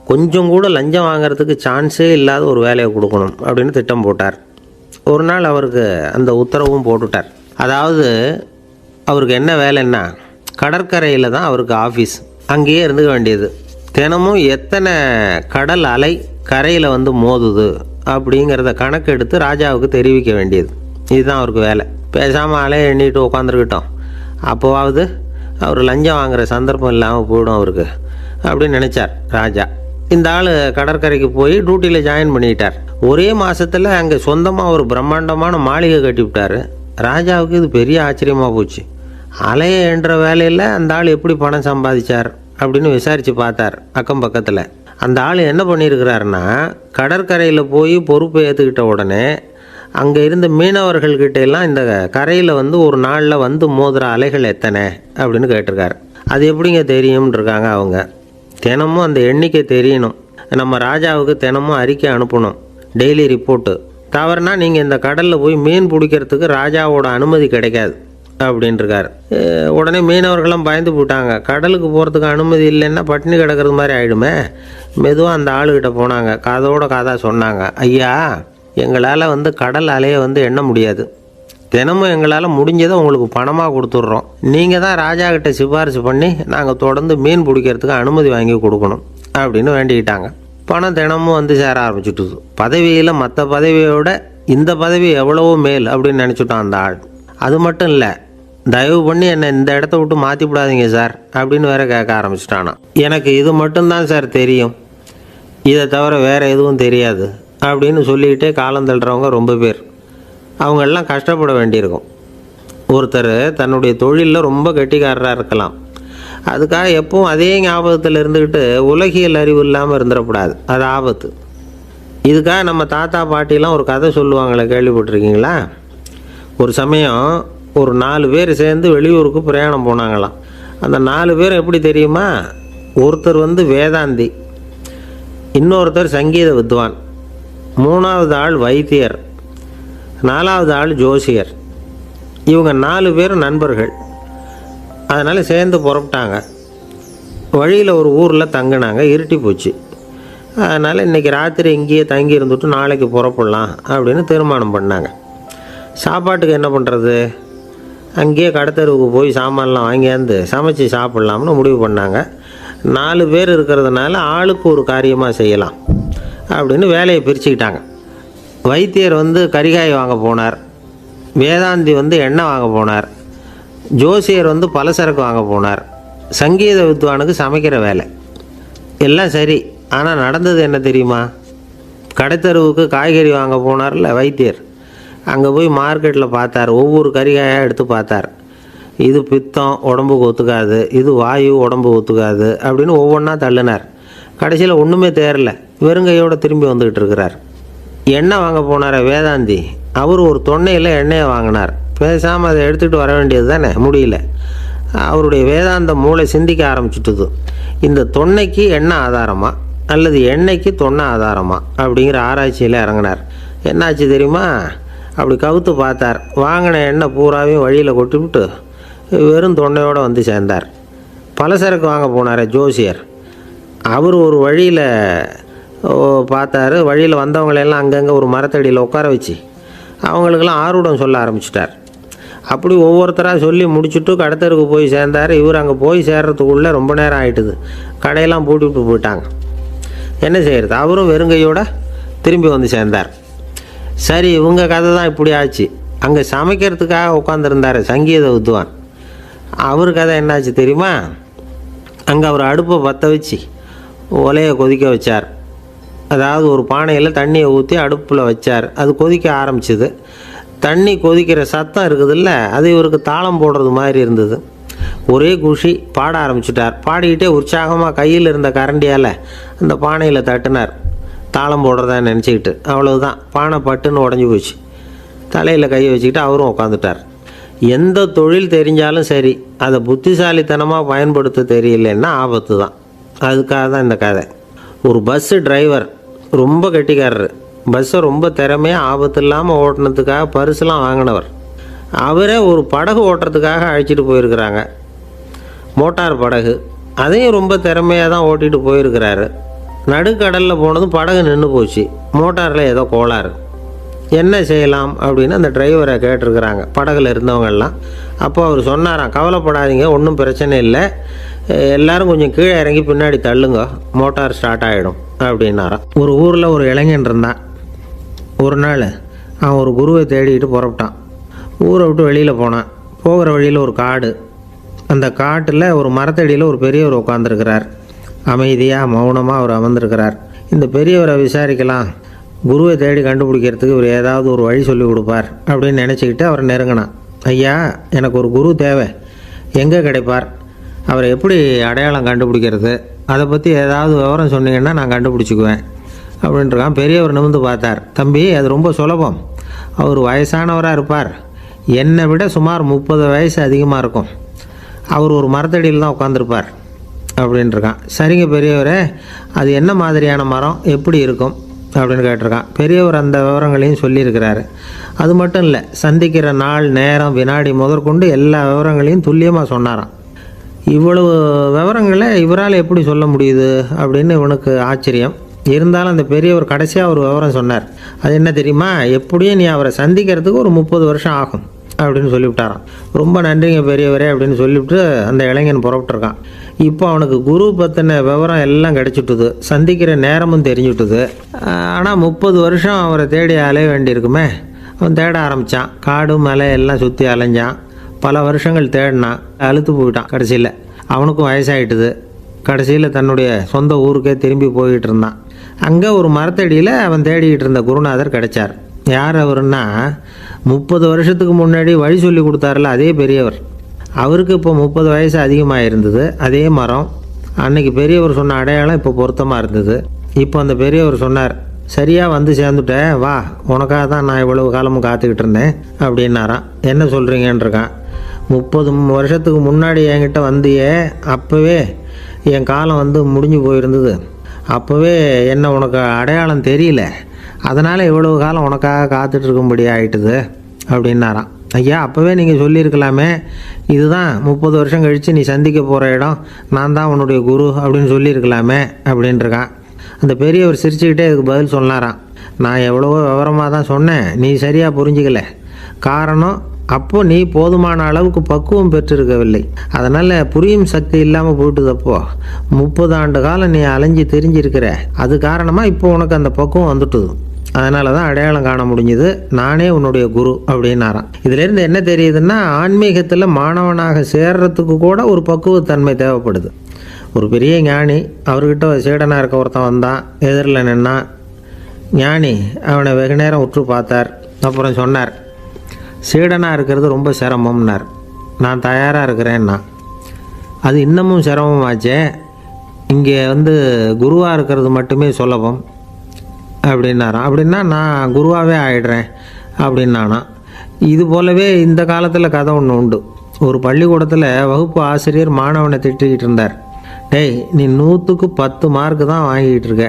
கொஞ்சம் கூட லஞ்சம் வாங்கிறதுக்கு சான்ஸே இல்லாத ஒரு வேலையை கொடுக்கணும் அப்படின்னு திட்டம் போட்டார். ஒரு நாள் அவருக்கு அந்த உத்தரவும் போட்டுட்டார். அதாவது அவருக்கு என்ன வேலைன்னா, கடற்கரையில் தான் அவருக்கு ஆஃபீஸ். அங்கேயே இருந்துக்க வேண்டியது. தினமும் எத்தனை கடல் அலை கரையில் வந்து மோதுது அப்படிங்கிறத கணக்கெடுத்து ராஜாவுக்கு தெரிவிக்க வேண்டியது. இதுதான் அவருக்கு வேலை. பேசாமல் அலையை எண்ணிட்டு உட்காந்துருக்கிட்டோம், அப்போவாவது அவர் லஞ்சம் வாங்குகிற சந்தர்ப்பம் இல்லாமல் போயிடும் அவருக்கு அப்படின்னு நினச்சார் ராஜா. இந்த ஆள் கடற்கரைக்கு போய் டியூட்டியில் ஜாயின் பண்ணிட்டார். ஒரே மாதத்தில் அங்கே சொந்தமாக ஒரு பிரம்மாண்டமான மாளிகை கட்டி விட்டார். ராஜாவுக்கு இது பெரிய ஆச்சரியமாக போச்சு. அலையை என்ற வேலையில் அந்த ஆள் எப்படி பணம் சம்பாதிச்சார் அப்படின்னு விசாரித்து பார்த்தார் அக்கம் பக்கத்தில். அந்த ஆள் என்ன பண்ணியிருக்கிறாருன்னா, கடற்கரையில் போய் பொறுப்பை ஏற்றுக்கிட்ட உடனே அங்கே இருந்த மீனவர்கள்கிட்ட எல்லாம் இந்த கரையில் வந்து ஒரு நாளில் வந்து மோதுகிற அலைகள் எத்தனை அப்படின்னு கேட்டிருக்காரு. அது எப்படிங்க தெரியும்னு இருக்காங்க அவங்க. தினமும் அந்த எண்ணிக்கை தெரியணும். நம்ம ராஜாவுக்கு தினமும் அறிக்கை அனுப்பணும், டெய்லி ரிப்போர்ட்டு. தவறுனா நீங்கள் இந்த கடலில் போய் மீன் பிடிக்கிறதுக்கு ராஜாவோட அனுமதி கிடைக்காது அப்படின்ட்டுருக்காரு. உடனே மீனவர்களும் பயந்து போட்டாங்க. கடலுக்கு போகிறதுக்கு அனுமதி இல்லைன்னா பட்டினி கிடக்கிறது மாதிரி ஆகிடுமே. மெதுவாக அந்த ஆளுகிட்ட போனாங்க. காதோட காதாக சொன்னாங்க, ஐயா, எங்களால் வந்து கடல் அலையை வந்து எண்ண முடியாது. தினமும் எங்களால் முடிஞ்சதை உங்களுக்கு பணமாக கொடுத்துட்றோம். நீங்கள் தான் ராஜா கிட்ட சிபாரிசு பண்ணி நாங்கள் தொடர்ந்து மீன் பிடிக்கிறதுக்கு அனுமதி வாங்கி கொடுக்கணும் அப்படின்னு வேண்டிக்கிட்டாங்க. பணம் தினமும் வந்து சேர ஆரம்பிச்சுட்டுது. பதவியில் மற்ற பதவியோட இந்த பதவி எவ்வளவோ மேல் அப்படின்னு நினச்சிட்டோம் அந்த ஆள். அது மட்டும் இல்லை, தயவு பண்ணி என்னை இந்த இடத்த விட்டு மாற்றி விடாதீங்க சார் அப்படின்னு வேற கேட்க ஆரம்பிச்சிட்டானா. எனக்கு இது மட்டும்தான் சார் தெரியும், இதை தவிர வேறு எதுவும் தெரியாது அப்படின்னு சொல்லிக்கிட்டே காலம் தள்ளுறவங்க ரொம்ப பேர். அவங்களெல்லாம் கஷ்டப்பட வேண்டியிருக்கும். ஒருத்தர் தன்னுடைய தொழிலில் ரொம்ப கெட்டிக்காரராக இருக்கலாம். அதுக்காக எப்பவும் அதே ஞாபகத்தில் இருந்துக்கிட்டு உலகியல் அறிவு இல்லாமல் இருந்துடக்கூடாது, அது ஆபத்து. இதுக்காக நம்ம தாத்தா பாட்டிலாம் ஒரு கதை சொல்லுவாங்களே, கேள்விப்பட்டிருக்கீங்களா? ஒரு சமயம் ஒரு 4 பேர் சேர்ந்து வெளியூருக்கு பிரயாணம் போனாங்களாம். அந்த 4 பேர் எப்படி தெரியுமா? ஒருத்தர் வேதாந்தி, இன்னொருத்தர் சங்கீத வித்வான், 3வது ஆள் வைத்தியர், 4வது ஆள் ஜோசியர். இவங்க 4 பேரும் நண்பர்கள். அதனால் சேர்ந்து புறப்பட்டாங்க. வழியில் ஒரு ஊரில் தங்கினாங்க. இருட்டி போச்சு. அதனால் இன்றைக்கி ராத்திரி இங்கேயே தங்கி இருந்துட்டு நாளைக்கு புறப்படலாம் அப்படின்னு தீர்மானம் பண்ணாங்க. சாப்பாட்டுக்கு என்ன பண்ணுறது? அங்கேயே கடத்தெருவுக்கு போய் சாமான்லாம் வாங்கியாந்து சமைச்சு சாப்பிட்லாம்னு முடிவு பண்ணாங்க. 4 பேர் இருக்கிறதுனால ஆளுக்கு ஒரு காரியமாக செய்யலாம் அப்படின்னு வேலையை பிரிச்சுக்கிட்டாங்க. வைத்தியர் கரிகாய் வாங்க போனார், வேதாந்தி எண்ணெய் வாங்க போனார், ஜோசியர் பலசரக்கு வாங்க போனார், சங்கீத வித்வானுக்கு சமைக்கிற வேலை. எல்லாம் சரி. ஆனால் நடந்தது என்ன தெரியுமா? கடைத்தெருவுக்கு காய்கறி வாங்க போனார்ல வைத்தியர், அங்கே போய் மார்க்கெட்டில் பார்த்தார். ஒவ்வொரு கரிகாயாக எடுத்து பார்த்தார். இது பித்தம், உடம்புக்கு ஒத்துக்காது, இது வாயு, உடம்பு ஒத்துக்காது அப்படின்னு ஒவ்வொன்றா தள்ளினார். கடைசியில் ஒன்றுமே தேரல. வெறுங்கையோடு திரும்பி வந்துக்கிட்டு இருக்கிறார். எண்ணெய் வாங்க போனார் வேதாந்தி, அவர் ஒரு தொன்னையில் எண்ணெயை வாங்கினார். பேசாமல் அதை எடுத்துகிட்டு வர வேண்டியது தானே, முடியல. அவருடைய வேதாந்த மூளை சிந்திக்க ஆரம்பிச்சுட்டுது. இந்த தொன்னைக்கு எண்ணெய் ஆதாரமா அல்லது எண்ணெய்க்கு தொன்னை ஆதாரமா அப்படிங்கிற ஆராய்ச்சியில் இறங்கினார். என்னாச்சு தெரியுமா? அப்படி கவுத்து பார்த்தார். வாங்கின எண்ணெய் பூராவையும் வழியில் கொட்டிவிட்டு வெறும் தொன்னையோடு சேர்ந்தார். பலசரக்கு வாங்க போனார் ஜோசியர். அவர் ஒரு வழியில் பார்த்தாரு. வழியில் வந்தவங்களெல்லாம் அங்கங்கே ஒரு மரத்தடியில் உட்கார வச்சு அவங்களுக்கெல்லாம் ஆர்வம் சொல்ல ஆரம்பிச்சிட்டார். அப்படி ஒவ்வொருத்தராக சொல்லி முடிச்சுட்டு கடத்தருக்கு போய் சேர்ந்தார். இவர் அங்கே போய் சேர்றதுக்குள்ளே ரொம்ப நேரம் ஆகிட்டுது. கடையெல்லாம் பூட்டிவிட்டு போயிட்டாங்க. என்ன செய்கிறது? அவரும் வெறுங்கையோடு திரும்பி சேர்ந்தார். சரி, இவங்க கதை தான் இப்படி ஆச்சு. அங்கே சமைக்கிறதுக்காக உட்காந்துருந்தார் சங்கீத வித்வான். அவர் கதை என்னாச்சு தெரியுமா? அங்கே அவர் அடுப்பை பற்ற வச்சு ஒலையை கொதிக்க வச்சார். அதாவது ஒரு பானையில் தண்ணியை ஊற்றி அடுப்பில் வச்சார். அது கொதிக்க ஆரம்பிச்சிது. தண்ணி கொதிக்கிற சத்தம் இருக்குதுல்ல, அது இவருக்கு தாளம் போடுறது மாதிரி இருந்தது. ஒரே குஷி, பாட ஆரம்பிச்சிட்டார். பாடிக்கிட்டே உற்சாகமாக கையில் இருந்த கரண்டியால் அந்த பானையில் தட்டினார், தாளம் போடுறதா நினச்சிக்கிட்டு. அவ்வளவுதான், பானை பட்டுன்னு உடஞ்சி போச்சு. தலையில் கையை வச்சுக்கிட்டு அவரும் உட்காந்துட்டார். எந்த தொழில் தெரிஞ்சாலும் சரி, அதை புத்திசாலித்தனமாக பயன்படுத்த தெரியலன்னா ஆபத்து தான். அதுக்காக தான் இந்த கதை. ஒரு பஸ்ஸு டிரைவர் ரொம்ப கெட்டிக்காரர். பஸ்ஸை ரொம்ப திறமையாக ஆபத்து இல்லாமல் ஓட்டினதுக்காக பரிசுலாம் வாங்கினவர். அவரே ஒரு படகு ஓட்டுறதுக்காக அழைச்சிட்டு போயிருக்கிறாங்க, மோட்டார் படகு. அதையும் ரொம்ப திறமையாக தான் ஓட்டிகிட்டு போயிருக்கிறாரு. நடுக்கடலில் போனதும் படகு நின்று போச்சு. மோட்டாரில் ஏதோ கோளாறு. என்ன செய்யலாம் அப்படின்னு அந்த டிரைவரை கேட்டிருக்கிறாங்க படகுல இருந்தவங்கெல்லாம். அப்போ அவர் சொன்னாராம், கவலைப்படாதீங்க, ஒன்றும் பிரச்சனை இல்லை, எல்லோரும் கொஞ்சம் கீழே இறங்கி பின்னாடி தள்ளுங்க, மோட்டார் ஸ்டார்ட் ஆகிடும் அப்படின்னாராம். ஒரு ஊரில் ஒரு இளைஞன் இருந்தான். ஒரு நாள் அவன் ஒரு குருவை தேடிட்டு புறப்பட்டான். ஊரை விட்டு வெளியில் போனான். போகிற வழியில் ஒரு காடு. அந்த காட்டில் ஒரு மரத்தடியில் ஒரு பெரியவர் உட்காந்துருக்கிறார். அமைதியாக மௌனமாக அவர் அமர்ந்திருக்கிறார். இந்த பெரியவரை விசாரிக்கலாம், குருவை தேடி கண்டுபிடிக்கிறதுக்கு இவர் ஏதாவது ஒரு வழி சொல்லி கொடுப்பார் அப்படின்னு நினச்சிக்கிட்டு அவரை நெருங்கினான். ஐயா, எனக்கு ஒரு குரு தேவை, எங்கே கிடைப்பார்? அவரை எப்படி அடையாளம் கண்டுபிடிக்கிறது? அதை பற்றி ஏதாவது விவரம் சொன்னீங்கன்னா நான் கண்டுபிடிச்சிக்குவேன் அப்படின்றான். பெரியவர் நிமிர்ந்து பார்த்தார். தம்பி, அது ரொம்ப சுலபம். அவர் வயசானவராக இருப்பார், என்னை விட சுமார் 30 வயசு அதிகமாக இருக்கும். அவர் ஒரு மரத்தடியில் தான் உட்காந்துருப்பார் அப்படின்ட்டுருக்கான். சரிங்க பெரியவரே, அது என்ன மாதிரியான மரம், எப்படி இருக்கும் அப்படின்னு கேட்டிருக்கான். பெரியவர் அந்த விவரங்களையும் சொல்லியிருக்கிறாரு. அது மட்டும் இல்லை, சந்திக்கிற நாள், நேரம், வினாடி முதற்கொண்டு எல்லா விவரங்களையும் துல்லியமாக சொன்னாராம். இவ்வளவு விவரங்களை இவரால் எப்படி சொல்ல முடியுது அப்படின்னு இவனுக்கு ஆச்சரியம். இருந்தாலும் அந்த பெரியவர் கடைசியாக ஒரு விவரம் சொன்னார். அது என்ன தெரியுமா? எப்படியும் நீ அவரை சந்திக்கிறதுக்கு ஒரு 30 வருஷம் ஆகும் அப்படின்னு சொல்லிவிட்டாராம். ரொம்ப நன்றிங்க பெரியவரே அப்படின்னு சொல்லிவிட்டு அந்த இளைஞன் புறப்பட்டுருக்கான். இப்போ அவனுக்கு குரு பற்றின விவரம் எல்லாம் கிடச்சிட்டுது, சந்திக்கிற நேரமும் தெரிஞ்சுட்டுது. ஆனால் 30 வருஷம் அவரை தேடி அலைய வேண்டியிருக்குமே. அவன் தேட ஆரம்பித்தான். காடு மலை எல்லாம் சுற்றி அலைஞ்சான். பல வருஷங்கள் தேடினான், அழுத்து போயிட்டான். கடைசியில் அவனுக்கும் வயசாகிட்டுது. கடைசியில் தன்னுடைய சொந்த ஊருக்கே திரும்பி போய்கிட்டு இருந்தான். அங்கே ஒரு மரத்தடியில் அவன் தேடிக்கிட்டு இருந்த குருநாதர் கிடைச்சார். யார் அவருன்னா, 30 வருஷத்துக்கு முன்னாடி வழி சொல்லி கொடுத்தாருல அதே பெரியவர். அவருக்கு இப்போ 30 வயசு அதிகமாக இருந்தது. அதே மரம். அன்னைக்கு பெரியவர் சொன்ன அடையாளம் இப்போ பொருத்தமாக இருந்தது. இப்போ அந்த பெரியவர் சொன்னார், சரியாக வந்து சேர்ந்துட்ட, வா, உனக்காக தான் நான் இவ்வளவு காலமும் காத்துக்கிட்டு இருந்தேன் அப்படின்னாராம். என்ன சொல்கிறீங்கன்றிருக்கான். 30 வருஷத்துக்கு முன்னாடி என்கிட்ட வந்தியே, அப்போவே என் காலம் வந்து முடிஞ்சு போயிருந்தது. அப்போவே என்ன உனக்கு அடையாளம் தெரியல, அதனால் இவ்வளவு காலம் உனக்காக காத்துட்ருக்கும்படி ஆயிட்டுது அப்படின்னாராம். ஐயா, அப்போவே நீங்கள் சொல்லியிருக்கலாமே, இதுதான் 30 வருஷம் கழித்து நீ சந்திக்க போகிற இடம், நான் தான் உன்னுடைய குரு அப்படின்னு சொல்லியிருக்கலாமே அப்படின்ட்டுருக்கான். அந்த பெரியவர் சிரிச்சுக்கிட்டே இதுக்கு பதில் சொன்னாராம். நான் எவ்வளவோ விவரமாக தான் சொன்னேன், நீ சரியாக புரிஞ்சிக்கல. காரணம், அப்போது நீ போதுமான அளவுக்கு பக்குவம் பெற்றிருக்கவில்லை, அதனால் புரியும் சக்தி இல்லாமல் போயிட்டுதப்போ 30 ஆண்டு காலம் நீ அலைஞ்சி தெரிஞ்சிருக்கிற. அது காரணமாக இப்போ உனக்கு அந்த பக்குவம் வந்துட்டுது, அதனால தான் அடையாளம் காண முடிஞ்சுது, நானே உன்னுடைய குரு அப்படின்னாராம். இதிலேருந்து என்ன தெரியுதுன்னா, ஆன்மீகத்தில் மாணவனாக சேர்றதுக்கு கூட ஒரு பக்குவத்தன்மை தேவைப்படுது. ஒரு பெரிய ஞானி, அவர்கிட்ட சீடனாக இருக்க ஒருத்தன் வந்தான், எதிரில் நின்னான். ஞானி அவனை வெகு நேரம் உற்று பார்த்தார். அப்புறம் சொன்னார், சீடனாக இருக்கிறது ரொம்ப சிரமம்னார். நான் தயாராக இருக்கிறேன்னா. அது இன்னமும் சிரமமாச்சே, இங்கே வந்து குருவாக இருக்கிறது மட்டுமே சுலபம் அப்படின்னாராம். அப்படின்னா நான் குருவாகவே ஆயிடுறேன் அப்படின்னானா. இது போலவே இந்த காலத்தில் கதை ஒன்று உண்டு. ஒரு பள்ளிக்கூடத்தில் வகுப்பு ஆசிரியர் மாணவனை திட்டிக்கிட்டு இருந்தார். டேய், நீ 100க்கு 10 மார்க்கு தான் வாங்கிக்கிட்டு இருக்க,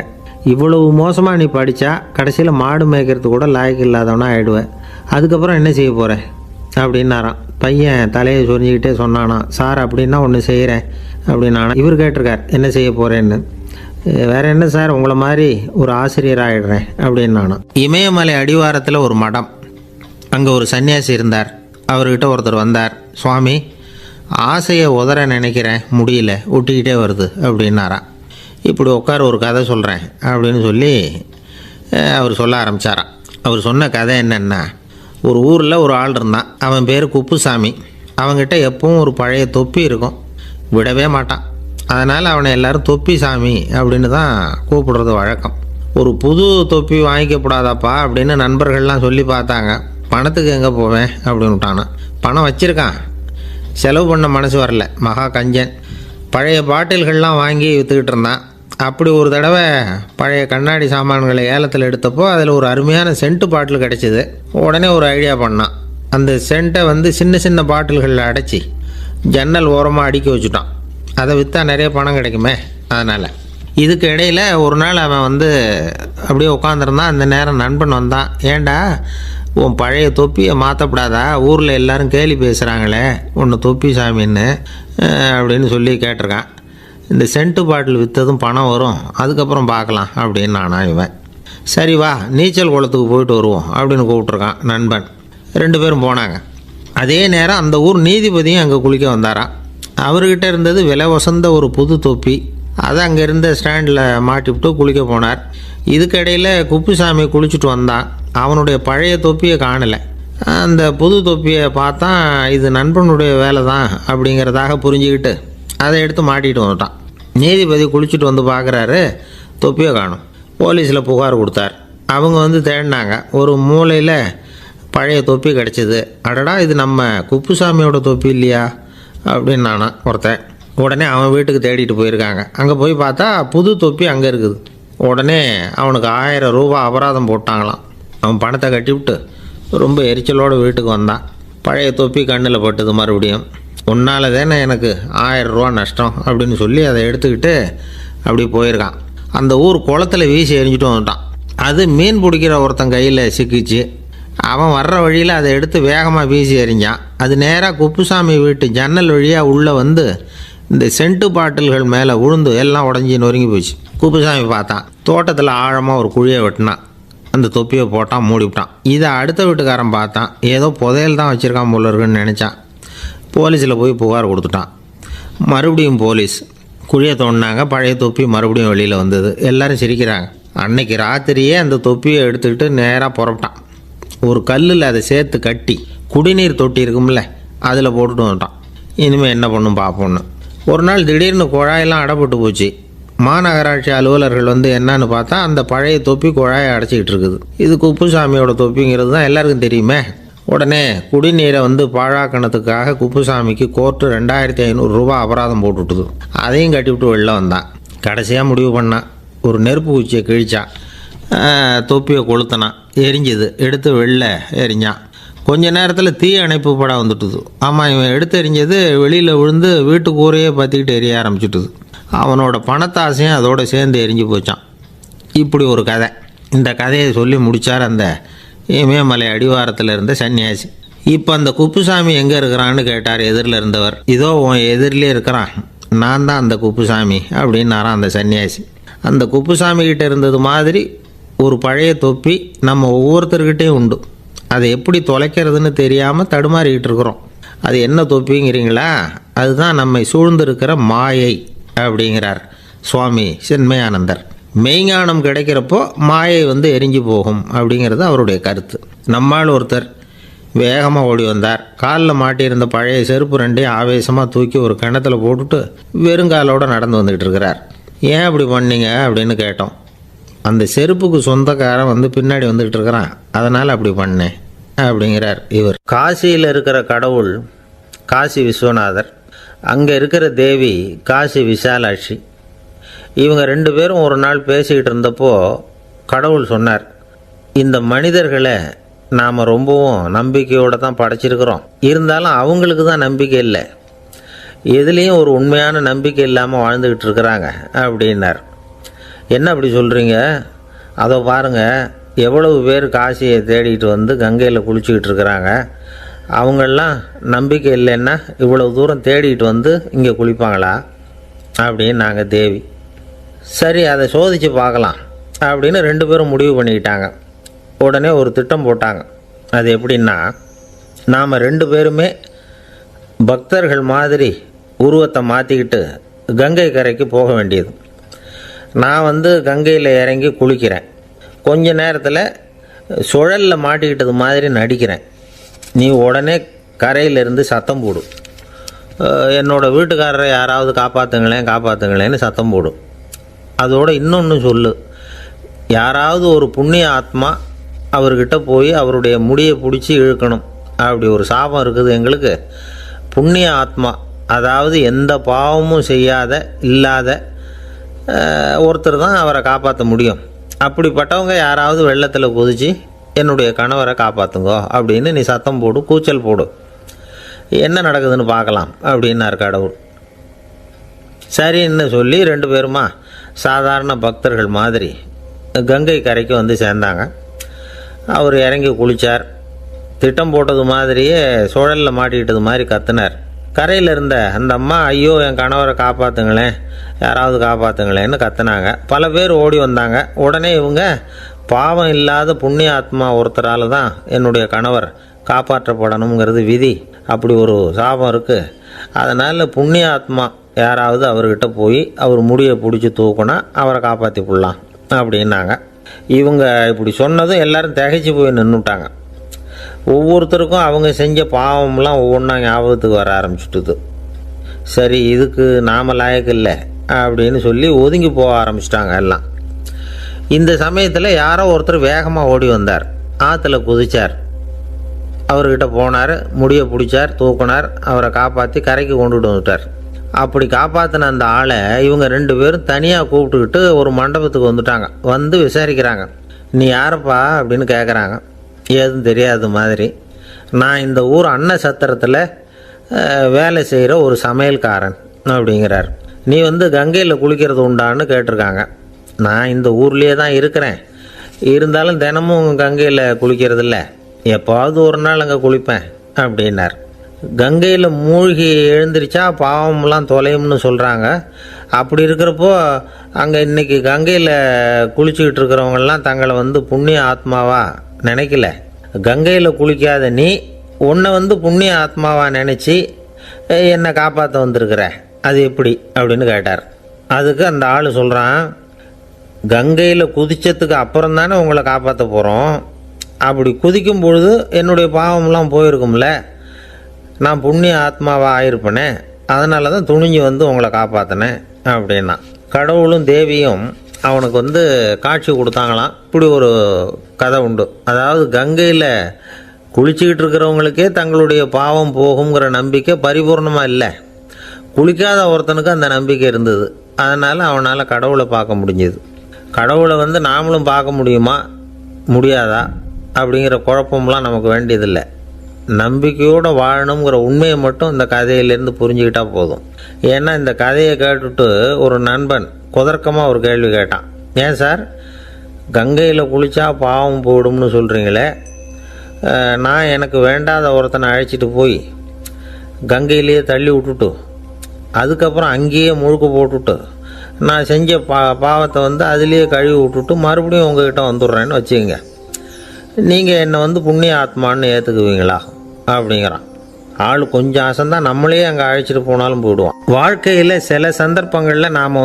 இவ்வளவு மோசமாக நீ படித்தா கடைசியில் மாடு மேய்க்கிறது கூட லாய்க்கு இல்லாதவனா ஆகிடுவேன், அதுக்கப்புறம் என்ன செய்ய போகிறேன் அப்படின்னாராம். பையன் தலையை சொரிஞ்சிக்கிட்டே சொன்னானா, சார் அப்படின்னா ஒன்று செய்கிறேன் அப்படின்னானா. இவர் கேட்டிருக்கார், என்ன செய்ய போகிறேன்னு. வேற என்ன சார், உங்களை மாதிரி ஒரு ஆசிரியர் ஆகிடுறேன் அப்படின்னு நானும். இமயமலை அடிவாரத்தில் ஒரு மடம், அங்கே ஒரு சன்னியாசி இருந்தார். அவர்கிட்ட ஒருத்தர் வந்தார். சுவாமி, ஆசையை உதற நினைக்கிறேன், முடியல, ஒட்டிக்கிட்டே வருது அப்படின்னாராம். இப்படி உட்கார, ஒரு கதை சொல்கிறேன் அப்படின்னு சொல்லி அவர் சொல்ல ஆரம்பித்தாராம். அவர் சொன்ன கதை என்னென்னா, ஒரு ஊரில் ஒரு ஆள் இருந்தான். அவன் பேர் குப்புசாமி. அவன்கிட்ட எப்பவும் ஒரு பழைய தொப்பி இருக்கும், விடவே மாட்டான். அதனால் அவனை எல்லோரும் தொப்பி சாமி அப்படின்னு தான் கூப்பிடுறது வழக்கம். ஒரு புது தொப்பி வாங்கிக்கப்படாதாப்பா அப்படின்னு நண்பர்கள்லாம் சொல்லி பார்த்தாங்க. பணத்துக்கு எங்கே போவேன் அப்படின்னு விட்டானா. பணம் வச்சுருக்கான், செலவு பண்ண மனசு வரல, மகா கஞ்சன். பழைய பாட்டில்கள்லாம் வாங்கி விற்றுக்கிட்டு இருந்தான். அப்படி ஒரு தடவை பழைய கண்ணாடி சாமான்களை ஏலத்தில் எடுத்தப்போ அதில் ஒரு அருமையான சென்ட்டு பாட்டில் கிடச்சிது. உடனே ஒரு ஐடியா பண்ணான். அந்த சென்ட்டை வந்து சின்ன சின்ன பாட்டில்களில் அடைச்சி ஜன்னல் ஓரமாக அடுக்கி வச்சுட்டான். அதை விற்றா நிறைய பணம் கிடைக்குமே, அதனால். இதுக்கு இடையில் ஒரு நாள் அவன் வந்து அப்படியே உட்காந்துருந்தான். அந்த நேரம் நண்பன் வந்தான். ஏண்டா, உன் பழைய தொப்பியை மாற்றப்படாதா, ஊரில் எல்லோரும் கேலி பேசுகிறாங்களே ஒன்று தொப்பி சாமின்னு அப்படின்னு சொல்லி கேட்டிருக்கான். இந்த சென்ட்டு பாட்டில் விற்றதும் பணம் வரும், அதுக்கப்புறம் பார்க்கலாம் அப்படின்னு நானா. இவன் சரி வா, நீச்சல் குளத்துக்கு போயிட்டு வருவோம் அப்படின்னு கூப்பிட்ருக்கான் நண்பன். 2 பேரும் போனாங்க. அதே நேரம் அந்த ஊர் நீதிபதியும் அங்கே குளிக்க வந்தாராம். அவர்கிட்ட இருந்தது விலை வசந்த ஒரு புது தொப்பி. அதை அங்கே இருந்த ஸ்டாண்டில் மாட்டிவிட்டு குளிக்க போனார். இதுக்கிடையில் குப்புசாமி குளிச்சுட்டு வந்தான். அவனுடைய பழைய தொப்பியை காணலை. அந்த புது தொப்பியை பார்த்தா இது நண்பனுடைய வேலை தான் அப்படிங்கிறதாக புரிஞ்சுக்கிட்டு அதை எடுத்து மாட்டிகிட்டு வந்துட்டான். நீதிபதி குளிச்சுட்டு வந்து பார்க்குறாரு, தொப்பியை காணும். போலீஸில் புகார் கொடுத்தார். அவங்க வந்து தேடினாங்க. ஒரு மூலையில் பழைய தொப்பி கிடச்சிது. அடடா, இது நம்ம குப்புசாமியோட தொப்பி இல்லையா அப்படின்னு நானா ஒருத்தன். உடனே அவன் வீட்டுக்கு தேடிட்டு போயிருக்காங்க. அங்கே போய் பார்த்தா புது தொப்பி அங்கே இருக்குது. உடனே அவனுக்கு 1000 ரூபா அபராதம் போட்டாங்களாம். அவன் பணத்தை கட்டிவிட்டு ரொம்ப எரிச்சலோடு வீட்டுக்கு வந்தான். பழைய தொப்பி கண்ணில் பட்டுது. மறுபடியும், உன்னால் தானே எனக்கு 1000 ரூபா நஷ்டம் அப்படின்னு சொல்லி அதை எடுத்துக்கிட்டு அப்படி போயிருக்கான். அந்த ஊர் குளத்தில் வீசி எரிஞ்சிட்டு வந்துட்டான். அது மீன் பிடிக்கிற ஒருத்தன் கையில் சிக்கிச்சு. அவன் வர்ற வழியில் அதை எடுத்து வேகமாக வீசி எறிஞ்சான். அது நேராக குப்புசாமி வீட்டு ஜன்னல் வழியாக உள்ளே வந்து இந்த சென்ட்டு பாட்டில்கள் மேலே விழுந்து எல்லாம் உடஞ்சி நொறுங்கி போச்சு. குப்புசாமி பார்த்தான். தோட்டத்தில் ஆழமாக ஒரு குழியை வெட்டினான். அந்த தொப்பியை போட்டான், மூடிவிட்டான். இதை அடுத்த வீட்டுக்காரன் பார்த்தான். ஏதோ புதையல் தான் வச்சுருக்கான் போல இருக்குன்னு நினச்சான். போலீஸில் போய் புகார் கொடுத்துட்டான். மறுபடியும் போலீஸ் குழியை தோண்டினாங்க. பழைய தொப்பி மறுபடியும் வெளியில் வந்தது. எல்லோரும் சிரிக்கிறாங்க. அன்னைக்கு ராத்திரியே அந்த தொப்பியை எடுத்துக்கிட்டு நேராக புறப்பட்டான். ஒரு கல்லில் அதை சேர்த்து கட்டி குடிநீர் தொட்டி இருக்கும்ல, அதில் போட்டுட்டு வந்துட்டான். இனிமேல் என்ன பண்ணும் பார்ப்போன்னு. ஒரு நாள் திடீர்னு குழாயெல்லாம் அடைப்பட்டு போச்சு. மாநகராட்சி அலுவலர்கள் வந்து என்னன்னு பார்த்தா அந்த பழைய தொப்பி குழாயை அடைச்சிக்கிட்டு இருக்குது. இது குப்புசாமியோட தொப்பிங்கிறது தான் எல்லாருக்கும் தெரியுமே. உடனே குடிநீரை வந்து பாழாக்கணத்துக்காக குப்புசாமிக்கு கோர்ட்டு 2500 ரூபா அபராதம் போட்டுவிட்டுது. அதையும் கட்டிவிட்டு வெளில வந்தான். கடைசியாக முடிவு பண்ணான். ஒரு நெருப்பு குச்சியை கிழிச்சான். தொப்பியை கொளுத்தினான். எரிஞ்சுது. எடுத்து வெளில எரிஞ்சான். கொஞ்ச நேரத்தில் தீ அணைப்பு படம் வந்துட்டுது. ஆமாம், இவன் எடுத்து எரிஞ்சது வெளியில் விழுந்து வீட்டு கூரையே பற்றிக்கிட்டு எரிய ஆரம்பிச்சுட்டுது. அவனோட பணத்தாசையும் அதோடு சேர்ந்து எரிஞ்சு போச்சான். இப்படி ஒரு கதை. இந்த கதையை சொல்லி முடித்தார் அந்த இமயமலை அடிவாரத்தில் இருந்த சன்னியாசி. இப்போ அந்த குப்புசாமி எங்கே இருக்கிறான்னு கேட்டார் எதிரில் இருந்தவர். இதோ உன் எதிரிலே இருக்கிறான், நான் தான் அந்த குப்புசாமி அப்படின்னாரான் அந்த சன்னியாசி. அந்த குப்புசாமி கிட்ட இருந்தது மாதிரி ஒரு பழைய தொப்பி நம்ம ஒவ்வொருத்தர்கிட்டையும் உண்டு. அதை எப்படி தொலைக்கிறதுன்னு தெரியாமல் தடுமாறிக்கிட்டு இருக்கிறோம். அது என்ன தொப்பிங்கிறீங்களா? அதுதான் நம்மை சூழ்ந்திருக்கிற மாயை அப்படிங்கிறார் சுவாமி சின்மயானந்தர். மெய்ஞானம் கிடைக்கிறப்போ மாயை எரிஞ்சு போகும் அப்படிங்கிறது அவருடைய கருத்து. நம்மால் ஒருத்தர் வேகமாக ஓடி வந்தார். காலில் மாட்டியிருந்த பழைய செருப்பு ரெண்டையும் ஆவேசமாக தூக்கி ஒரு கிணத்துல போட்டுட்டு வெறுங்காலோடு நடந்து வந்துக்கிட்டு இருக்கிறார். ஏன் அப்படி பண்ணீங்க அப்படின்னு கேட்டோம். அந்த செருப்புக்கு சொந்தக்காரன் பின்னாடி வந்துக்கிட்டு இருக்கிறான், அதனால் அப்படி பண்ணேன் அப்படிங்கிறார் இவர். காசியில் இருக்கிற கடவுள் காசி விஸ்வநாதர், அங்கே இருக்கிற தேவி காசி விசாலாட்சி. இவங்க ரெண்டு பேரும் ஒரு நாள் பேசிக்கிட்டு இருந்தப்போ கடவுள் சொன்னார், இந்த மனிதர்களை நாம் ரொம்பவும் நம்பிக்கையோடு தான் படைச்சிருக்கிறோம். இருந்தாலும் அவங்களுக்கு தான் நம்பிக்கை இல்லை, எதுலேயும் ஒரு உண்மையான நம்பிக்கை இல்லாமல் வாழ்ந்துக்கிட்டு இருக்கிறாங்க அப்படின்னார். என்ன அப்படி சொல்கிறீங்க? அதோ பாருங்கள், எவ்வளவு பேர் காசியை தேடிட்டு கங்கையில் குளிச்சுக்கிட்டு இருக்கிறாங்க. அவங்களெலாம் நம்பிக்கை இல்லைன்னா இவ்வளவு தூரம் தேடிட்டு இங்கே குளிப்பாங்களா அப்படின்னு நாங்கள் தேவி. சரி, அதை சோதித்து பார்க்கலாம் அப்படின்னு ரெண்டு பேரும் முடிவு பண்ணிக்கிட்டாங்க. உடனே ஒரு திட்டம் போட்டாங்க. அது எப்படின்னா, நாம் ரெண்டு பேருமே பக்தர்கள் மாதிரி உருவத்தை மாற்றிக்கிட்டு கங்கை கரைக்கு போக வேண்டியது. நான் கங்கையில் இறங்கி குளிக்கிறேன். கொஞ்ச நேரத்தில் சுழலில் மாட்டிக்கிட்டது மாதிரி நடிக்கிறேன். நீ உடனே கரையிலிருந்து சத்தம் போடும், என்னோடய வீட்டுக்காரரை யாராவது காப்பாற்றுங்களேன்னு சத்தம் போடும். அதோடு இன்னொன்று சொல்லு, யாராவது ஒரு புண்ணிய ஆத்மா அவர்கிட்ட போய் அவருடைய முடியை பிடிச்சி இழுக்கணும். அப்படி ஒரு சாபம் இருக்குது எங்களுக்கு. புண்ணிய ஆத்மா, அதாவது எந்த பாவமும் செய்யாத இல்லாத ஒருத்தர் தான் அவரை காப்பாற்ற முடியும். அப்படிப்பட்டவங்க யாராவது வெள்ளத்தில் குதித்து என்னுடைய கணவரை காப்பாற்றுங்கோ அப்படின்னு நீ சத்தம் போடு, கூச்சல் போடு, என்ன நடக்குதுன்னு பார்க்கலாம் அப்படின்னார் கடவுள். சரின்னு சொல்லி ரெண்டு பேருமா சாதாரண பக்தர்கள் மாதிரி கங்கை கரைக்கு சேர்ந்தாங்க. அவர் இறங்கி குளித்தார். திட்டம் போட்டது மாதிரியே சுழலில் மாட்டிக்கிட்டது மாதிரி கத்துனார். கரையில் இருந்த அந்த அம்மா, ஐயோ என் கணவரை காப்பாற்றுங்களேன், யாராவது காப்பாற்றுங்களேன்னு கத்துனாங்க. பல பேர் ஓடி வந்தாங்க. உடனே இவங்க, பாவம் இல்லாத புண்ணிய ஆத்மா ஒருத்தரால் தான் என்னுடைய கணவர் காப்பாற்றப்படணுங்கிறது விதி, அப்படி ஒரு சாபம் இருக்குது, அதனால் புண்ணிய ஆத்மா யாராவது அவர்கிட்ட போய் அவர் முடியை பிடிச்சி தூக்குனா அவரை காப்பாற்றி கொள்ளலாம் அப்படின்னாங்க. இவங்க இப்படி சொன்னதும் எல்லாரும் திகைச்சு போய் நின்றுட்டாங்க. ஒவ்வொருத்தருக்கும் அவங்க செஞ்ச பாவம்லாம் ஒவ்வொன்றா ஞாபகத்துக்கு வர ஆரம்பிச்சுட்டுது. சரி, இதுக்கு நாம் லாயக்கு இல்லை அப்படின்னு சொல்லி ஒதுங்கி போக ஆரம்பிச்சிட்டாங்க எல்லாம். இந்த சமயத்தில் யாரோ ஒருத்தர் வேகமாக ஓடி வந்தார். ஆற்றுல குதிச்சார். அவர்கிட்ட போனார், முடியை பிடிச்சார், தூக்கினார், அவரை காப்பாற்றி கரைக்கு கொண்டுட்டு வந்துட்டார். அப்படி காப்பாற்றின அந்த ஆளை இவங்க ரெண்டு பேரும் தனியாக கூப்பிட்டுக்கிட்டு ஒரு மண்டபத்துக்கு வந்துட்டாங்க. விசாரிக்கிறாங்க. நீ யாரப்பா அப்படின்னு கேட்குறாங்க. ஏதும் தெரியாத மாதிரி. நான் இந்த ஊர் அன்ன சத்திரத்தில் வேலை செய்கிற ஒரு சமையல்காரன் அப்படிங்கிறார். நீ கங்கையில் குளிக்கிறது உண்டான்னு கேட்டிருக்காங்க. நான் இந்த ஊர்லேயே தான் இருக்கிறேன், இருந்தாலும் தினமும் கங்கையில் குளிக்கிறது இல்லை, எப்போவாவது ஒரு நாள் அங்கே குளிப்பேன் அப்படின்னார். கங்கையில் மூழ்கி எழுந்திரிச்சா பாவம்லாம் தொலையும்னு சொல்கிறாங்க. அப்படி இருக்கிறப்போ அங்கே இன்றைக்கி கங்கையில் குளிச்சுக்கிட்டு இருக்கிறவங்கெல்லாம் தங்களை புண்ணிய ஆத்மாவா நினைக்கல. கங்கையில் குளிக்காத நீ உன்னை புண்ணிய ஆத்மாவா நினச்சி என்னை காப்பாற்ற வந்திருக்கிற, அது எப்படி அப்படின்னு கேட்டார். அதுக்கு அந்த ஆள் சொல்கிறான், கங்கையில் குதித்ததுக்கு அப்புறம் தானே உங்களை காப்பாற்ற போகிறோம். அப்படி குதிக்கும் பொழுது என்னுடைய பாவம்லாம் போயிருக்கும்ல, நான் புண்ணிய ஆத்மாவாக ஆயிருப்பேனே, அதனால தான் துணிஞ்சு உங்களை காப்பாற்றினேன் அப்படின்னா. கடவுளும் தேவியும் அவனுக்கு காட்சி கொடுத்தாங்களாம். இப்படி ஒரு கதை உண்டு. அதாவது கங்கையில் குளிச்சுக்கிட்டு இருக்கிறவங்களுக்கே தங்களுடைய பாவம் போகுங்கிற நம்பிக்கை பரிபூர்ணமாக இல்லை. குளிக்காத ஒருத்தனுக்கு அந்த நம்பிக்கை இருந்தது. அதனால் அவனால் கடவுளை பார்க்க முடிஞ்சது. கடவுளை நாமளும் பார்க்க முடியுமா முடியாதா அப்படிங்கிற குழப்பம்லாம் நமக்கு வேண்டியதில்லை. நம்பிக்கையோடு வாழணுங்கிற உண்மையை மட்டும் இந்த கதையிலேருந்து புரிஞ்சுக்கிட்டா போதும். ஏன்னா இந்த கதையை கேட்டுட்டு ஒரு நண்பன் குதர்க்கமாக ஒரு கேள்வி கேட்டான். ஏன் சார், கங்கையில் குளித்தா பாவம் போயிடும்னு சொல்கிறீங்களே, நான் எனக்கு வேண்டாத ஒருத்தனை அழைச்சிட்டு போய் கங்கையிலேயே தள்ளி விட்டுட்டு அதுக்கப்புறம் அங்கேயே முழுக்க போட்டுட்டு நான் செஞ்ச பாவத்தை அதுலேயே கழுவி விட்டுட்டு மறுபடியும் உங்ககிட்ட வந்துடுறேன்னு வச்சுக்கோங்க, நீங்கள் என்னை புண்ணிய ஆத்மான்னு ஏற்றுக்குவீங்களா அப்படிங்கிறான். ஆள் கொஞ்சம் அசந்தான் நம்மளே அங்கே அழைச்சிட்டு போனாலும் போயிடுவான். வாழ்க்கையில் சில சந்தர்ப்பங்களில் நாம்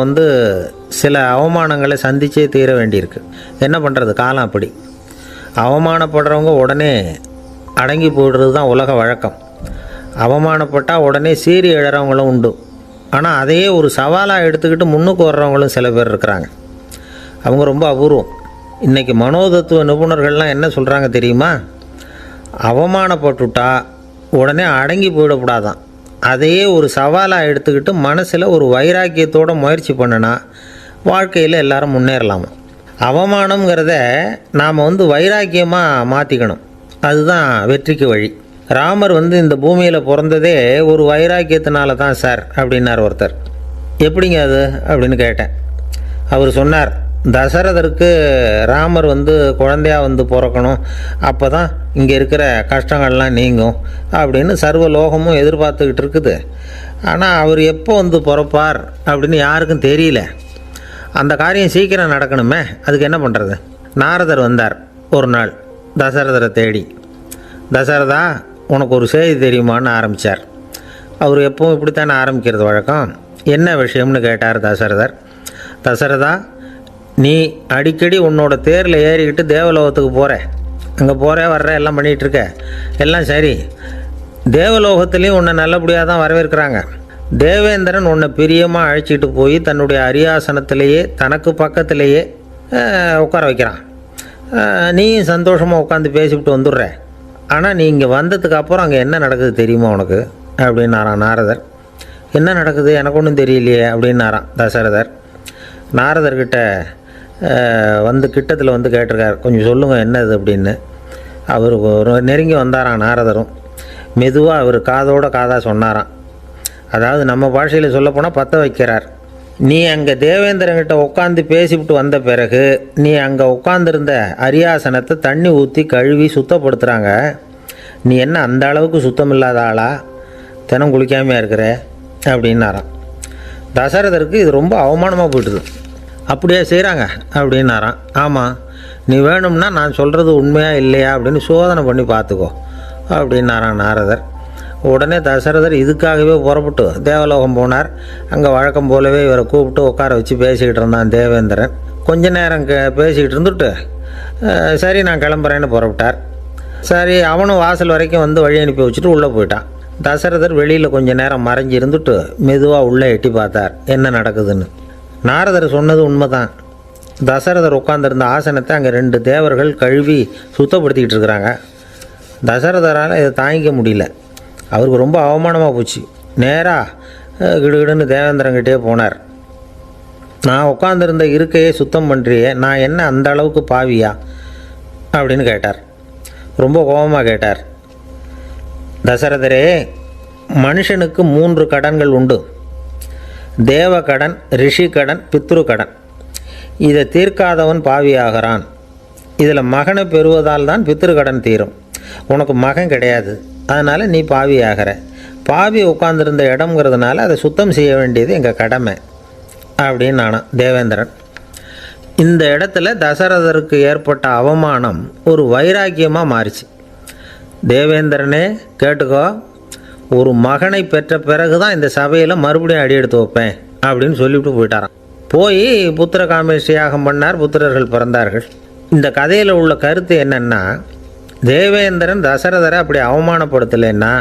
சில அவமானங்களை சந்திச்சே தீர வேண்டியிருக்கு. என்ன பண்ணுறது, காலம் அப்படி. அவமானப்படுறவங்க உடனே அடங்கி போய்டுறது தான் உலக வழக்கம். அவமானப்பட்டால் உடனே சீறி எழறவங்களும் உண்டு. ஆனால் அதையே ஒரு சவாலாக எடுத்துக்கிட்டு முன்னுக்கு வர்றவங்களும் சில பேர் இருக்கிறாங்க. அவங்க ரொம்ப அபூர்வம். இன்றைக்கி மனோதத்துவ நிபுணர்கள்லாம் என்ன சொல்கிறாங்க தெரியுமா? அவமானப்பட்டுட்டா உடனே அடங்கி போயிடக்கூடாதான். அதையே ஒரு சவாலாக எடுத்துக்கிட்டு மனசில் ஒரு வைராக்கியத்தோடு முயற்சி பண்ணினா வாழ்க்கையில் எல்லாரும் முன்னேறலாமா. அவமானங்கிறத நாம் வைராக்கியமாக மாற்றிக்கணும். அதுதான் வெற்றிக்கு வழி. ராமர் இந்த பூமியில் பிறந்ததே ஒரு வைராக்கியத்தினால தான் சார் அப்படின்னார் ஒருத்தர். எப்படிங்க அது அப்படின்னு கேட்டேன். அவர் சொன்னார், தசரதருக்கு ராமர் குழந்தையாக பிறக்கணும், அப்போ தான் இங்கே இருக்கிற கஷ்டங்கள்லாம் நீங்கும் அப்படின்னு சர்வ லோகமும் எதிர்பார்த்துக்கிட்டு இருக்குது. ஆனால் அவர் எப்போ பிறப்பார் அப்படின்னு யாருக்கும் தெரியல. அந்த காரியம் சீக்கிரம் நடக்கணுமே, அதுக்கு என்ன பண்ணுறது? நாரதர் வந்தார் ஒரு நாள் தசரதரை தேடி. தசரதா, உனக்கு ஒரு செய்தி தெரியுமான்னு ஆரம்பித்தார். அவர் எப்பவும் இப்படித்தானே ஆரம்பிக்கிறது வழக்கம். என்ன விஷயம்னு கேட்டார் தசரதர். தசரதா, நீ அடிக்கடி உன்னோட தேரில் ஏறிக்கிட்டு தேவலோகத்துக்கு போகிற, அங்கே போகிற வர்ற எல்லாம் பண்ணிகிட்ருக்க, எல்லாம் சரி. தேவலோகத்துலேயும் உன்னை நல்லபடியாக தான் வரவேற்கிறாங்க. தேவேந்திரன் உன்னை பிரியமாக அழைச்சிட்டு போய் தன்னுடைய அரியாசனத்திலேயே தனக்கு பக்கத்திலேயே உட்கார வைக்கிறான். நீயும் சந்தோஷமாக உட்காந்து பேசிவிட்டு வந்துடுற. ஆனால் நீ இங்கே வந்ததுக்கு அப்புறம் அங்கே என்ன நடக்குது தெரியுமா உனக்கு அப்படின்னாரான் நாரதர். என்ன நடக்குது எனக்கு ஒன்றும் தெரியலையே அப்படின்னாரான் தசரதர். நாரதர்கிட்ட கிட்டத்தில் கேட்டிருக்கார், கொஞ்சம் சொல்லுங்கள் என்னது அப்படின்னு. அவர் நெருங்கி வந்தாரான் நாரதரும். மெதுவாக அவர் காதோட காதாக சொன்னாராம். அதாவது நம்ம பாஷையில் சொல்லப்போனால் பற்ற வைக்கிறார். நீ அங்கே தேவேந்திரங்கிட்ட உட்காந்து பேசிவிட்டு வந்த பிறகு நீ அங்கே உட்காந்துருந்த அரியாசனத்தை தண்ணி ஊற்றி கழுவி சுத்தப்படுத்துகிறாங்க. நீ என்ன அந்த அளவுக்கு சுத்தம் இல்லாத ஆளா, தினம் குளிக்காமையாக இருக்கிற அப்படின்னாராம். தசரதருக்கு இது ரொம்ப அவமானமாக போயிட்டுது. அப்படியே செய்கிறாங்க அப்படின்னாராம். ஆமாம், நீ வேணும்னா நான் சொல்கிறது உண்மையா இல்லையா அப்படின்னு சோதனை பண்ணி பார்த்துக்கோ அப்படின்னாரான் நாரதர். உடனே தசரதர் இதுக்காகவே புறப்பட்டு தேவலோகம் போனார். அங்கே வழக்கம் போலவே இவரை கூப்பிட்டு உட்கார வச்சு பேசிக்கிட்டு இருந்தான் தேவேந்திரன். கொஞ்ச நேரம் பேசிக்கிட்டு இருந்துட்டு சரி நான் கிளம்புறேன்னு புறப்பட்டார். சரி, அவனும் வாசல் வரைக்கும் வழி அனுப்பி வச்சுட்டு உள்ளே போயிட்டான். தசரதர் வெளியில் கொஞ்சம் நேரம் மறைஞ்சி இருந்துட்டு மெதுவாக உள்ளே எட்டி பார்த்தார் என்ன நடக்குதுன்னு. நாரதர் சொன்னது உண்மைதான். தசரதர் உட்காந்துருந்த ஆசனத்தை அங்கே 2 தேவர்கள் கழுவி சுத்தப்படுத்திக்கிட்டு இருக்கிறாங்க. தசரதரால் இதை தாங்கிக்க முடியல. அவருக்கு ரொம்ப அவமானமாக போச்சு. நேராக கிடுகிடுன்னு தேவேந்திரங்கிட்டே போனார். நான் உட்காந்துருந்த இருக்கையே சுத்தம் பண்ணுறியே, நான் என்ன அந்த அளவுக்கு பாவியா அப்படின்னு கேட்டார். ரொம்ப கோபமாக கேட்டார். தசரதரே, மனுஷனுக்கு 3 கடன்கள் உண்டு. தேவ கடன், ரிஷி கடன், பித்ரு கடன். இதை தீர்க்காதவன் பாவியாகிறான். இதில் மகனை பெறுவதால் தான் பித்ரு கடன் தீரும். உனக்கு மகன் கிடையாது, அதனால் நீ பாவி ஆகிற. பாவி உட்காந்துருந்த இடம்ங்கிறதுனால அதை சுத்தம் செய்ய வேண்டியது எங்கள் கடமை அப்படின்னு நானும் தேவேந்திரன். இந்த இடத்துல தசரதருக்கு ஏற்பட்ட அவமானம் ஒரு வைராக்கியமாக மாறிச்சு. தேவேந்திரனே கேட்டுக்கோ, ஒரு மகனை பெற்ற பிறகு தான் இந்த சபையில் மறுபடியும் அடி எடுத்து வைப்பேன் அப்படின்னு சொல்லிவிட்டு போயிட்டாரான். போய் புத்திர காமேஷ்டி யாகம் பண்ணார். புத்திரர்கள் பிறந்தார்கள். இந்த கதையில் உள்ள கருத்து என்னென்னா, தேவேந்திரன் தசரதரை அப்படி அவமானப்படுத்தலைன்னா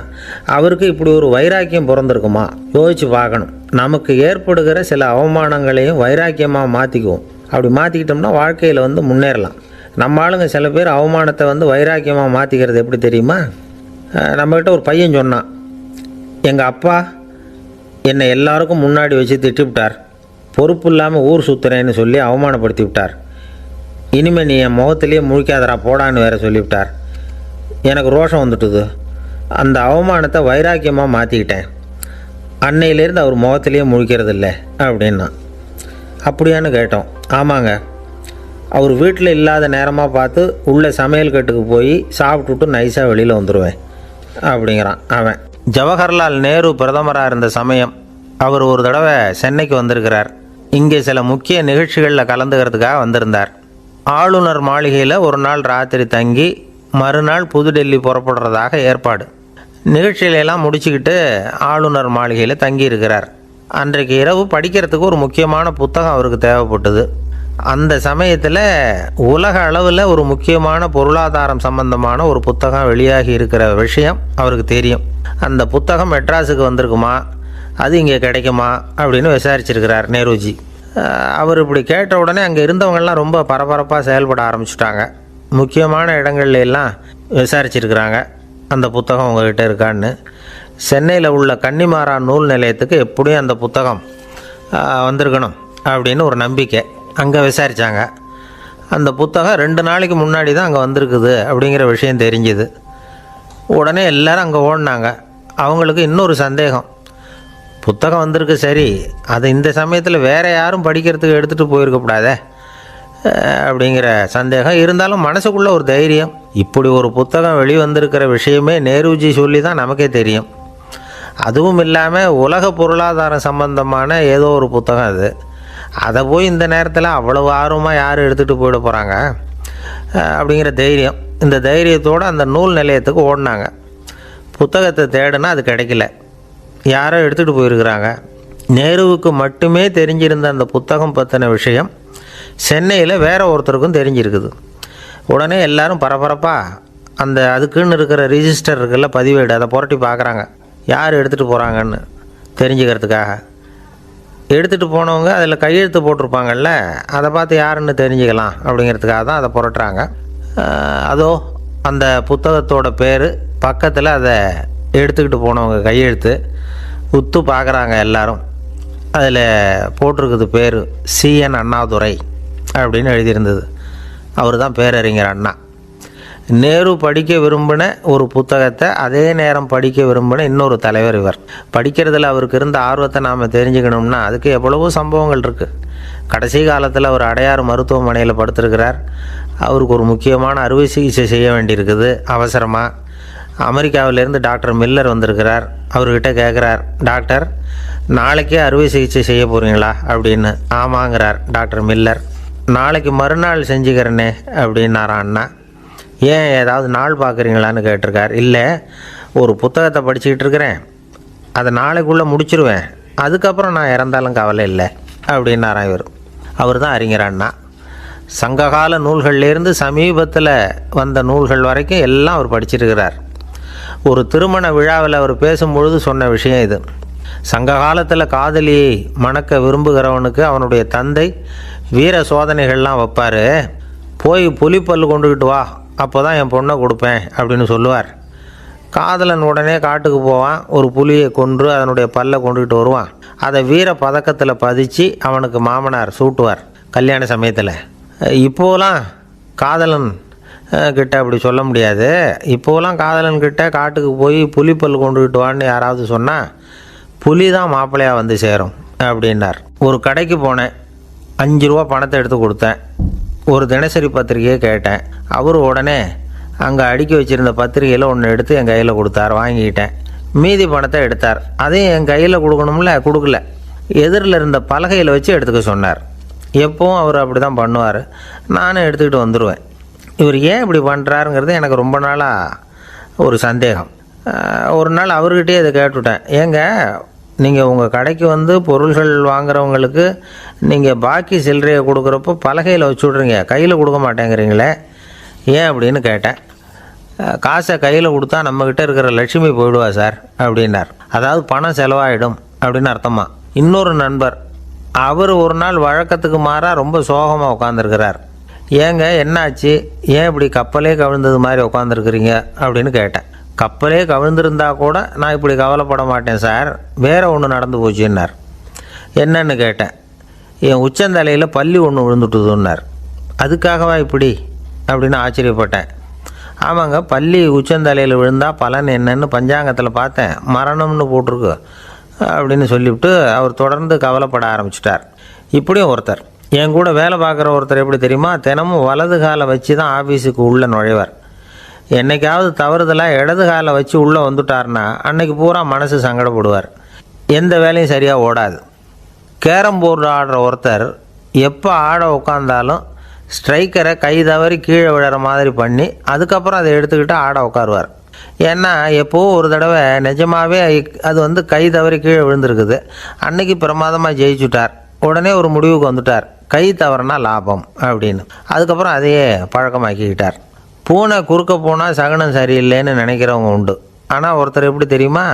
அவருக்கு இப்படி ஒரு வைராக்கியம் பிறந்திருக்குமா யோசித்து பார்க்கணும். நமக்கு ஏற்படுகிற சில அவமானங்களையும் வைராக்கியமாக மாற்றிக்குவோம். அப்படி மாற்றிக்கிட்டோம்னா வாழ்க்கையில் முன்னேறலாம். நம்ம ஆளுங்க சில பேர் அவமானத்தை வைராக்கியமாக மாற்றிக்கிறது எப்படி தெரியுமா? நம்மக்கிட்ட ஒரு பையன் சொன்னான், எங்கள் அப்பா என்னை எல்லாருக்கும் முன்னாடி வச்சு திட்டிவிட்டார், பொறுப்பு இல்லாமல் ஊர் சுற்றுறேன்னு சொல்லி அவமானப்படுத்தி விட்டார். இனிமேல் நீ என் முகத்திலேயே முழிக்காதரா போடான்னு வேற சொல்லிவிட்டார். எனக்கு ரோஷம் வந்துட்டுது. அந்த அவமானத்தை வைராக்கியமாக மாற்றிக்கிட்டேன். அன்னையிலேருந்து அவர் முகத்திலேயே முழிக்கிறதில்ல அப்படின்னா. அப்படியான்னு கேட்டோம். ஆமாங்க, அவர் வீட்டில் இல்லாத நேரமாக பார்த்து உள்ள சமையல் கட்டுக்கு போய் சாப்பிட்டுட்டு நைஸாக வெளியில் வந்துடுவேன் அப்படிங்கிறான் அவன். ஜவஹர்லால் நேரு பிரதமராக இருந்த சமயம் அவர் ஒரு தடவை சென்னைக்கு வந்திருக்கிறார். இங்கே சில முக்கிய நிகழ்ச்சிகளில் கலந்துக்கிறதுக்காக வந்திருந்தார். ஆளுநர் மாளிகையில் ஒரு நாள் ராத்திரி தங்கி மறுநாள் புதுடெல்லி புறப்படுறதாக ஏற்பாடு. நிகழ்ச்சியிலெல்லாம் முடிச்சுக்கிட்டு ஆளுநர் மாளிகையில் தங்கியிருக்கிறார். அன்றைக்கு இரவு படிக்கிறதுக்கு ஒரு முக்கியமான புத்தகம் அவருக்கு தேவைப்பட்டது. அந்த சமயத்தில் உலக அளவில் ஒரு முக்கியமான பொருளாதாரம் சம்பந்தமான ஒரு புத்தகம் வெளியாகி இருக்கிற விஷயம் அவருக்கு தெரியும். அந்த புத்தகம் மெட்ராஸுக்கு வந்திருக்குமா, அது இங்கே கிடைக்குமா அப்படின்னு விசாரிச்சிருக்கிறார் நேருஜி. அவர் இப்படி கேட்ட உடனே அங்கே இருந்தவங்கெல்லாம் ரொம்ப பரபரப்பாக செயல்பட ஆரம்பிச்சிட்டாங்க. முக்கியமான இடங்கள்ல எல்லாம் விசாரிச்சிருக்கிறாங்க அந்த புத்தகம் உங்கள்கிட்ட இருக்கான்னு. சென்னையில் உள்ள கன்னிமாரா நூல் நிலையத்துக்கு எப்படியும் அந்த புத்தகம் வந்திருக்கணும் அப்படின்னு ஒரு நம்பிக்கை. அங்கே விசாரித்தாங்க. அந்த புத்தகம் 2 நாளைக்கு முன்னாடி தான் அங்கே வந்திருக்குது அப்படிங்கிற விஷயம் தெரிஞ்சுது. உடனே எல்லோரும் அங்கே ஓடினாங்க. அவங்களுக்கு இன்னொரு சந்தேகம். புத்தகம் வந்திருக்கு சரி, அது இந்த சமயத்தில் வேறு யாரும் படிக்கிறதுக்கு எடுத்துகிட்டு போயிருக்கக்கூடாதே அப்படிங்கிற சந்தேகம் இருந்தாலும் மனசுக்குள்ளே ஒரு தைரியம். இப்படி ஒரு புத்தகம் வெளிவந்திருக்கிற விஷயமே நேருஜி சொல்லி தான் நமக்கே தெரியும். அதுவும் இல்லாமல் உலக பொருளாதாரம் சம்பந்தமான ஏதோ ஒரு புத்தகம் அது. அதை போய் இந்த நேரத்தில் அவ்வளவு ஆர்வமாக யார் எடுத்துகிட்டு போயிட போகிறாங்க அப்படிங்கிற தைரியம். இந்த தைரியத்தோடு அந்த நூல் நிலையத்துக்கு ஓடினாங்க. புத்தகத்தை தேடினா அது கிடைக்கல. யாரோ எடுத்துகிட்டு போயிருக்கிறாங்க. நேருவுக்கு மட்டுமே தெரிஞ்சிருந்த அந்த புத்தகம் பற்றின விஷயம் சென்னையில் வேற ஒருத்தருக்கும் தெரிஞ்சிருக்குது. உடனே எல்லாரும் பரபரப்பாக அதுக்குன்னு இருக்கிற ரிஜிஸ்டர் இருக்குல்ல, பதிவேடு, அதை புரட்டி பார்க்குறாங்க யார் எடுத்துகிட்டு போகிறாங்கன்னு தெரிஞ்சுக்கிறதுக்காக. எடுத்துகிட்டு போனவங்க அதில் கையெழுத்து போட்டிருப்பாங்கல்ல, அதை பார்த்து யாருன்னு தெரிஞ்சுக்கலாம் அப்படிங்கிறதுக்காக தான் அதை புரட்டுறாங்க. அதோ அந்த புத்தகத்தோட பேர் பக்கத்தில் அதை எடுத்துக்கிட்டு போனவங்க கையெழுத்து உத்து பார்க்குறாங்க எல்லாரும். அதில் போட்டிருக்குது பேர் CN அண்ணாதுரை அப்படின்னு எழுதியிருந்தது. அவர் தான் பேரறிஞர் அண்ணா. நேரு படிக்க விரும்பின ஒரு புத்தகத்தை அதே நேரம் படிக்க விரும்பின இன்னொரு தலைவர் இவர். படிக்கிறதுல அவருக்கு இருந்த ஆர்வத்தை நாம் தெரிஞ்சுக்கணும்னா அதுக்கு எவ்வளவோ சம்பவங்கள் இருக்குது. கடைசி காலத்தில் அவர் அடையாறு மருத்துவமனையில் படுத்திருக்கிறார். அவருக்கு ஒரு முக்கியமான அறுவை சிகிச்சை செய்ய வேண்டியிருக்குது அவசரமாக. அமெரிக்காவிலேருந்து டாக்டர் மில்லர் வந்திருக்கிறார். அவர்கிட்ட கேட்குறார், டாக்டர் நாளைக்கே அறுவை சிகிச்சை செய்ய போகிறீங்களா அப்படின்னு. ஆமாங்கிறார் டாக்டர் மில்லர். நாளைக்கு மறுநாள் செஞ்சுக்கிறேனே அப்படின்னாரான் அண்ணா. ஏன் ஏதாவது நாள் பார்க்குறீங்களான்னு கேட்டிருக்கார். இல்லை, ஒரு புத்தகத்தை படிச்சுக்கிட்டு இருக்கிறேன், அதை நாளைக்குள்ளே முடிச்சிருவேன், அதுக்கப்புறம் நான் இறந்தாலும் கவலை இல்லை அப்படின்னாரான் இவர். அவர் தான் அறிஞர் அண்ணா. சங்ககால நூல்கள்லேருந்து சமீபத்தில் வந்த நூல்கள் வரைக்கும் எல்லாம் அவர் படிச்சிருக்கிறார். ஒரு திருமண விழாவில் அவர் பேசும்பொழுது சொன்ன விஷயம் இது. சங்க காலத்தில் காதலியை மணக்க விரும்புகிறவனுக்கு அவனுடைய தந்தை வீர சோதனைகள்லாம் வைப்பார். போய் புலிப்பல் கொண்டுக்கிட்டு வா, அப்போ தான் என் பொண்ணை கொடுப்பேன் அப்படின்னு சொல்லுவார். காதலன் உடனே காட்டுக்கு போவான், ஒரு புலியை கொன்று அதனுடைய பல்லை கொண்டுக்கிட்டு வருவான். அதை வீர பதக்கத்தில் பதிச்சு அவனுக்கு மாமனார் சூட்டுவார் கல்யாண சமயத்தில். இப்போலாம் காதலன் கிட்ட அப்படி சொல்ல முடியாது. இப்போலாம் காதலன் கிட்ட காட்டுக்கு போய் புலிப்பல் கொண்டுக்கிட்டு வான்னு யாராவது சொன்னால் புலி தான் மாப்பிள்ளையாக வந்து சேரும் அப்படின்னார். ஒரு கடைக்கு போனேன், 5 ரூபா பணத்தை எடுத்து கொடுத்தேன். ஒரு தினசரி பத்திரிகையை கேட்டேன். அவர் உடனே அங்கே அடுக்கி வச்சுருந்த பத்திரிகையில் ஒன்று எடுத்து என் கையில் கொடுத்தார். வாங்கிக்கிட்டேன். மீதி பணத்தை எடுத்தார். அதையும் என் கையில் கொடுக்கணும்ல, கொடுக்கல. எதிரில் இருந்த பலகையில் வச்சு எடுத்துக்க சொன்னார். எப்போவும் அவர் அப்படி தான் பண்ணுவார். நானும் எடுத்துக்கிட்டு வந்துடுவேன். இவர் ஏன் இப்படி பண்ணுறாருங்கிறது எனக்கு ரொம்ப நாளாக ஒரு சந்தேகம். ஒரு நாள் அவர்கிட்டயே இதை கேட்டுவிட்டேன். ஏங்க, நீங்கள் உங்கள் கடைக்கு வந்து பொருள்கள் வாங்குறவங்களுக்கு நீங்கள் பாக்கி சில்லறையை கொடுக்குறப்போ பலகையில் வச்சு விட்றீங்க, கையில் கொடுக்க மாட்டேங்கிறீங்களே, ஏன் அப்படின்னு கேட்டேன். காசை கையில் கொடுத்தா நம்மக்கிட்ட இருக்கிற லட்சுமி போயிடுவா சார் அப்படின்னார். அதாவது பணம் செலவாயிடும் அப்படின்னு அர்த்தமா. இன்னொரு நண்பர், அவர் ஒரு நாள் வழக்கத்துக்கு மாறாக ரொம்ப சோகமாக உட்காந்துருக்கிறார். ஏங்க என்னாச்சு, ஏன் இப்படி கப்பலே கவிழ்ந்தது மாதிரி உட்காந்துருக்குறீங்க அப்படின்னு கேட்டேன். கப்பலே கவிழ்ந்திருந்தா கூட நான் இப்படி கவலைப்பட மாட்டேன் சார், வேறு ஒன்று நடந்து போச்சுன்னார். என்னன்னு கேட்டேன். என் உச்சந்தலையில் பல்லி ஒன்று விழுந்துட்டுதுன்னார். அதுக்காகவா இப்படி அப்படின்னு ஆச்சரியப்பட்டேன். ஆமாங்க, பல்லி உச்சந்தலையில் விழுந்தால் பலன் என்னன்னு பஞ்சாங்கத்தில் பார்த்தேன், மரணம்னு போட்டிருக்கு அப்படின்னு சொல்லிவிட்டு அவர் தொடர்ந்து கவலைப்பட ஆரம்பிச்சிட்டார். இப்படியும் ஒருத்தர், என் கூட வேலை பார்க்குற ஒருத்தர் எப்படி தெரியுமா, தினமும் வலது காலை வச்சு தான் ஆஃபீஸுக்கு உள்ளே நுழைவார். என்னைக்காவது தவறுதலாக இடது காலை வச்சு உள்ளே வந்துட்டார்னா அன்னைக்கு பூரா மனசு சங்கடப்படுவார், எந்த வேலையும் சரியாக ஓடாது. கேரம் போர்டு ஆடுற ஒருத்தர் எப்போ ஆட உட்காந்தாலும் ஸ்ட்ரைக்கரை கை தவறி கீழே விழுற மாதிரி பண்ணி அதுக்கப்புறம் அதை எடுத்துக்கிட்டு ஆட உட்காருவார். ஏன்னா எப்போது ஒரு தடவை நிஜமாகவே அது கை தவறி கீழே விழுந்திருக்குது. அன்னைக்கு பிரமாதமாக ஜெயிச்சுட்டார். உடனே ஒரு முடிவுக்கு வந்துட்டார், கை தவறுனா லாபம் அப்படின்னு. அதுக்கப்புறம் அதையே பழக்கமாக்கிக்கிட்டார். பூனை குறுக்க போனால் சகுனம் சரியில்லைன்னு நினைக்கிறவங்க உண்டு. ஆனால் ஒருத்தர் எப்படி தெரியுமா,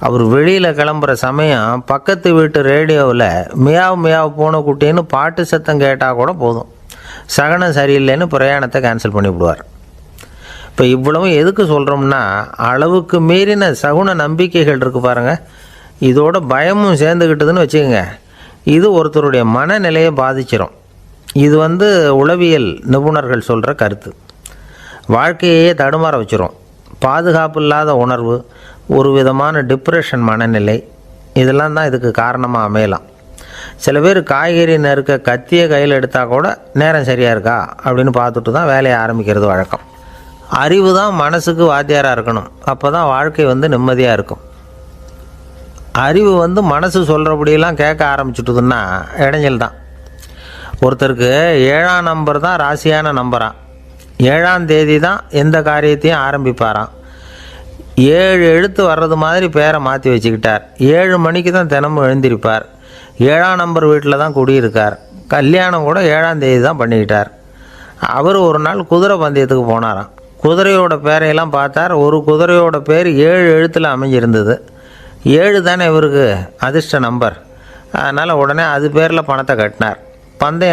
அவர் வெளியில் கிளம்புற சமயம் பக்கத்து வீட்டு ரேடியோவில் மியாவ் மியாவ் பூனை குட்டின்னு பாட்டு சத்தம் கேட்டால் கூட போதும், சகனம் சரியில்லைன்னு பிரயாணத்தை கேன்சல் பண்ணிவிடுவார். இப்போ இவ்வளவும் எதுக்கு சொல்கிறோம்னா, அளவுக்கு மீறின சகுன நம்பிக்கைகள் இருக்குது பாருங்கள், இதோட பயமும் சேர்ந்துக்கிட்டதுன்னு வச்சுக்கோங்க, இது ஒருத்தருடைய மனநிலையை பாதிச்சிடும். இது உளவியல் நிபுணர்கள் சொல்கிற கருத்து. வாழ்க்கையே தடுமாற வச்சிரும். பாதுகாப்பு இல்லாத உணர்வு, ஒரு விதமான டிப்ரெஷன் மனநிலை, இதெல்லாம் தான் இதுக்கு காரணமாக அமையலாம். சில பேர் காய்கறி நறுக்க கத்தியை கையில் எடுத்தால் கூட நேரம் சரியாக இருக்கா அப்படின்னு பார்த்துட்டு தான் வேலையை ஆரம்பிக்கிறது வழக்கம். அறிவு தான் மனசுக்கு வாத்தியாராக இருக்கணும், அப்போ தான் வாழ்க்கை நிம்மதியாக இருக்கும். அறிவு மனசு சொல்கிறபடியெல்லாம் கேட்க ஆரம்பிச்சுட்டுதுன்னா இடைஞ்சல் தான். ஒருத்தருக்கு 7ஆம் நம்பர் தான் ராசியான நம்பரான். 7ஆம் தேதி தான் எந்த காரியத்தையும் ஆரம்பிப்பாராம். 7 எழுத்து வர்றது மாதிரி பேரை மாற்றி வச்சுக்கிட்டார். 7 மணிக்கு தான் தினமும் எழுந்திருப்பார். 7ஆம் நம்பர் வீட்டில் தான் குடியிருக்கார். கல்யாணம் கூட 7ஆம் தேதி தான் பண்ணிக்கிட்டார். அவர் ஒரு நாள் குதிரை பந்தயத்துக்கு போனாராம். குதிரையோட பேரையெல்லாம் பார்த்தார். ஒரு குதிரையோட பேர் 7 எழுத்தில் அமைஞ்சிருந்தது. 7 தானே இவருக்கு அதிர்ஷ்ட நம்பர். அதனால் உடனே அது பேரில் பணத்தை கட்டினார். பந்தயம்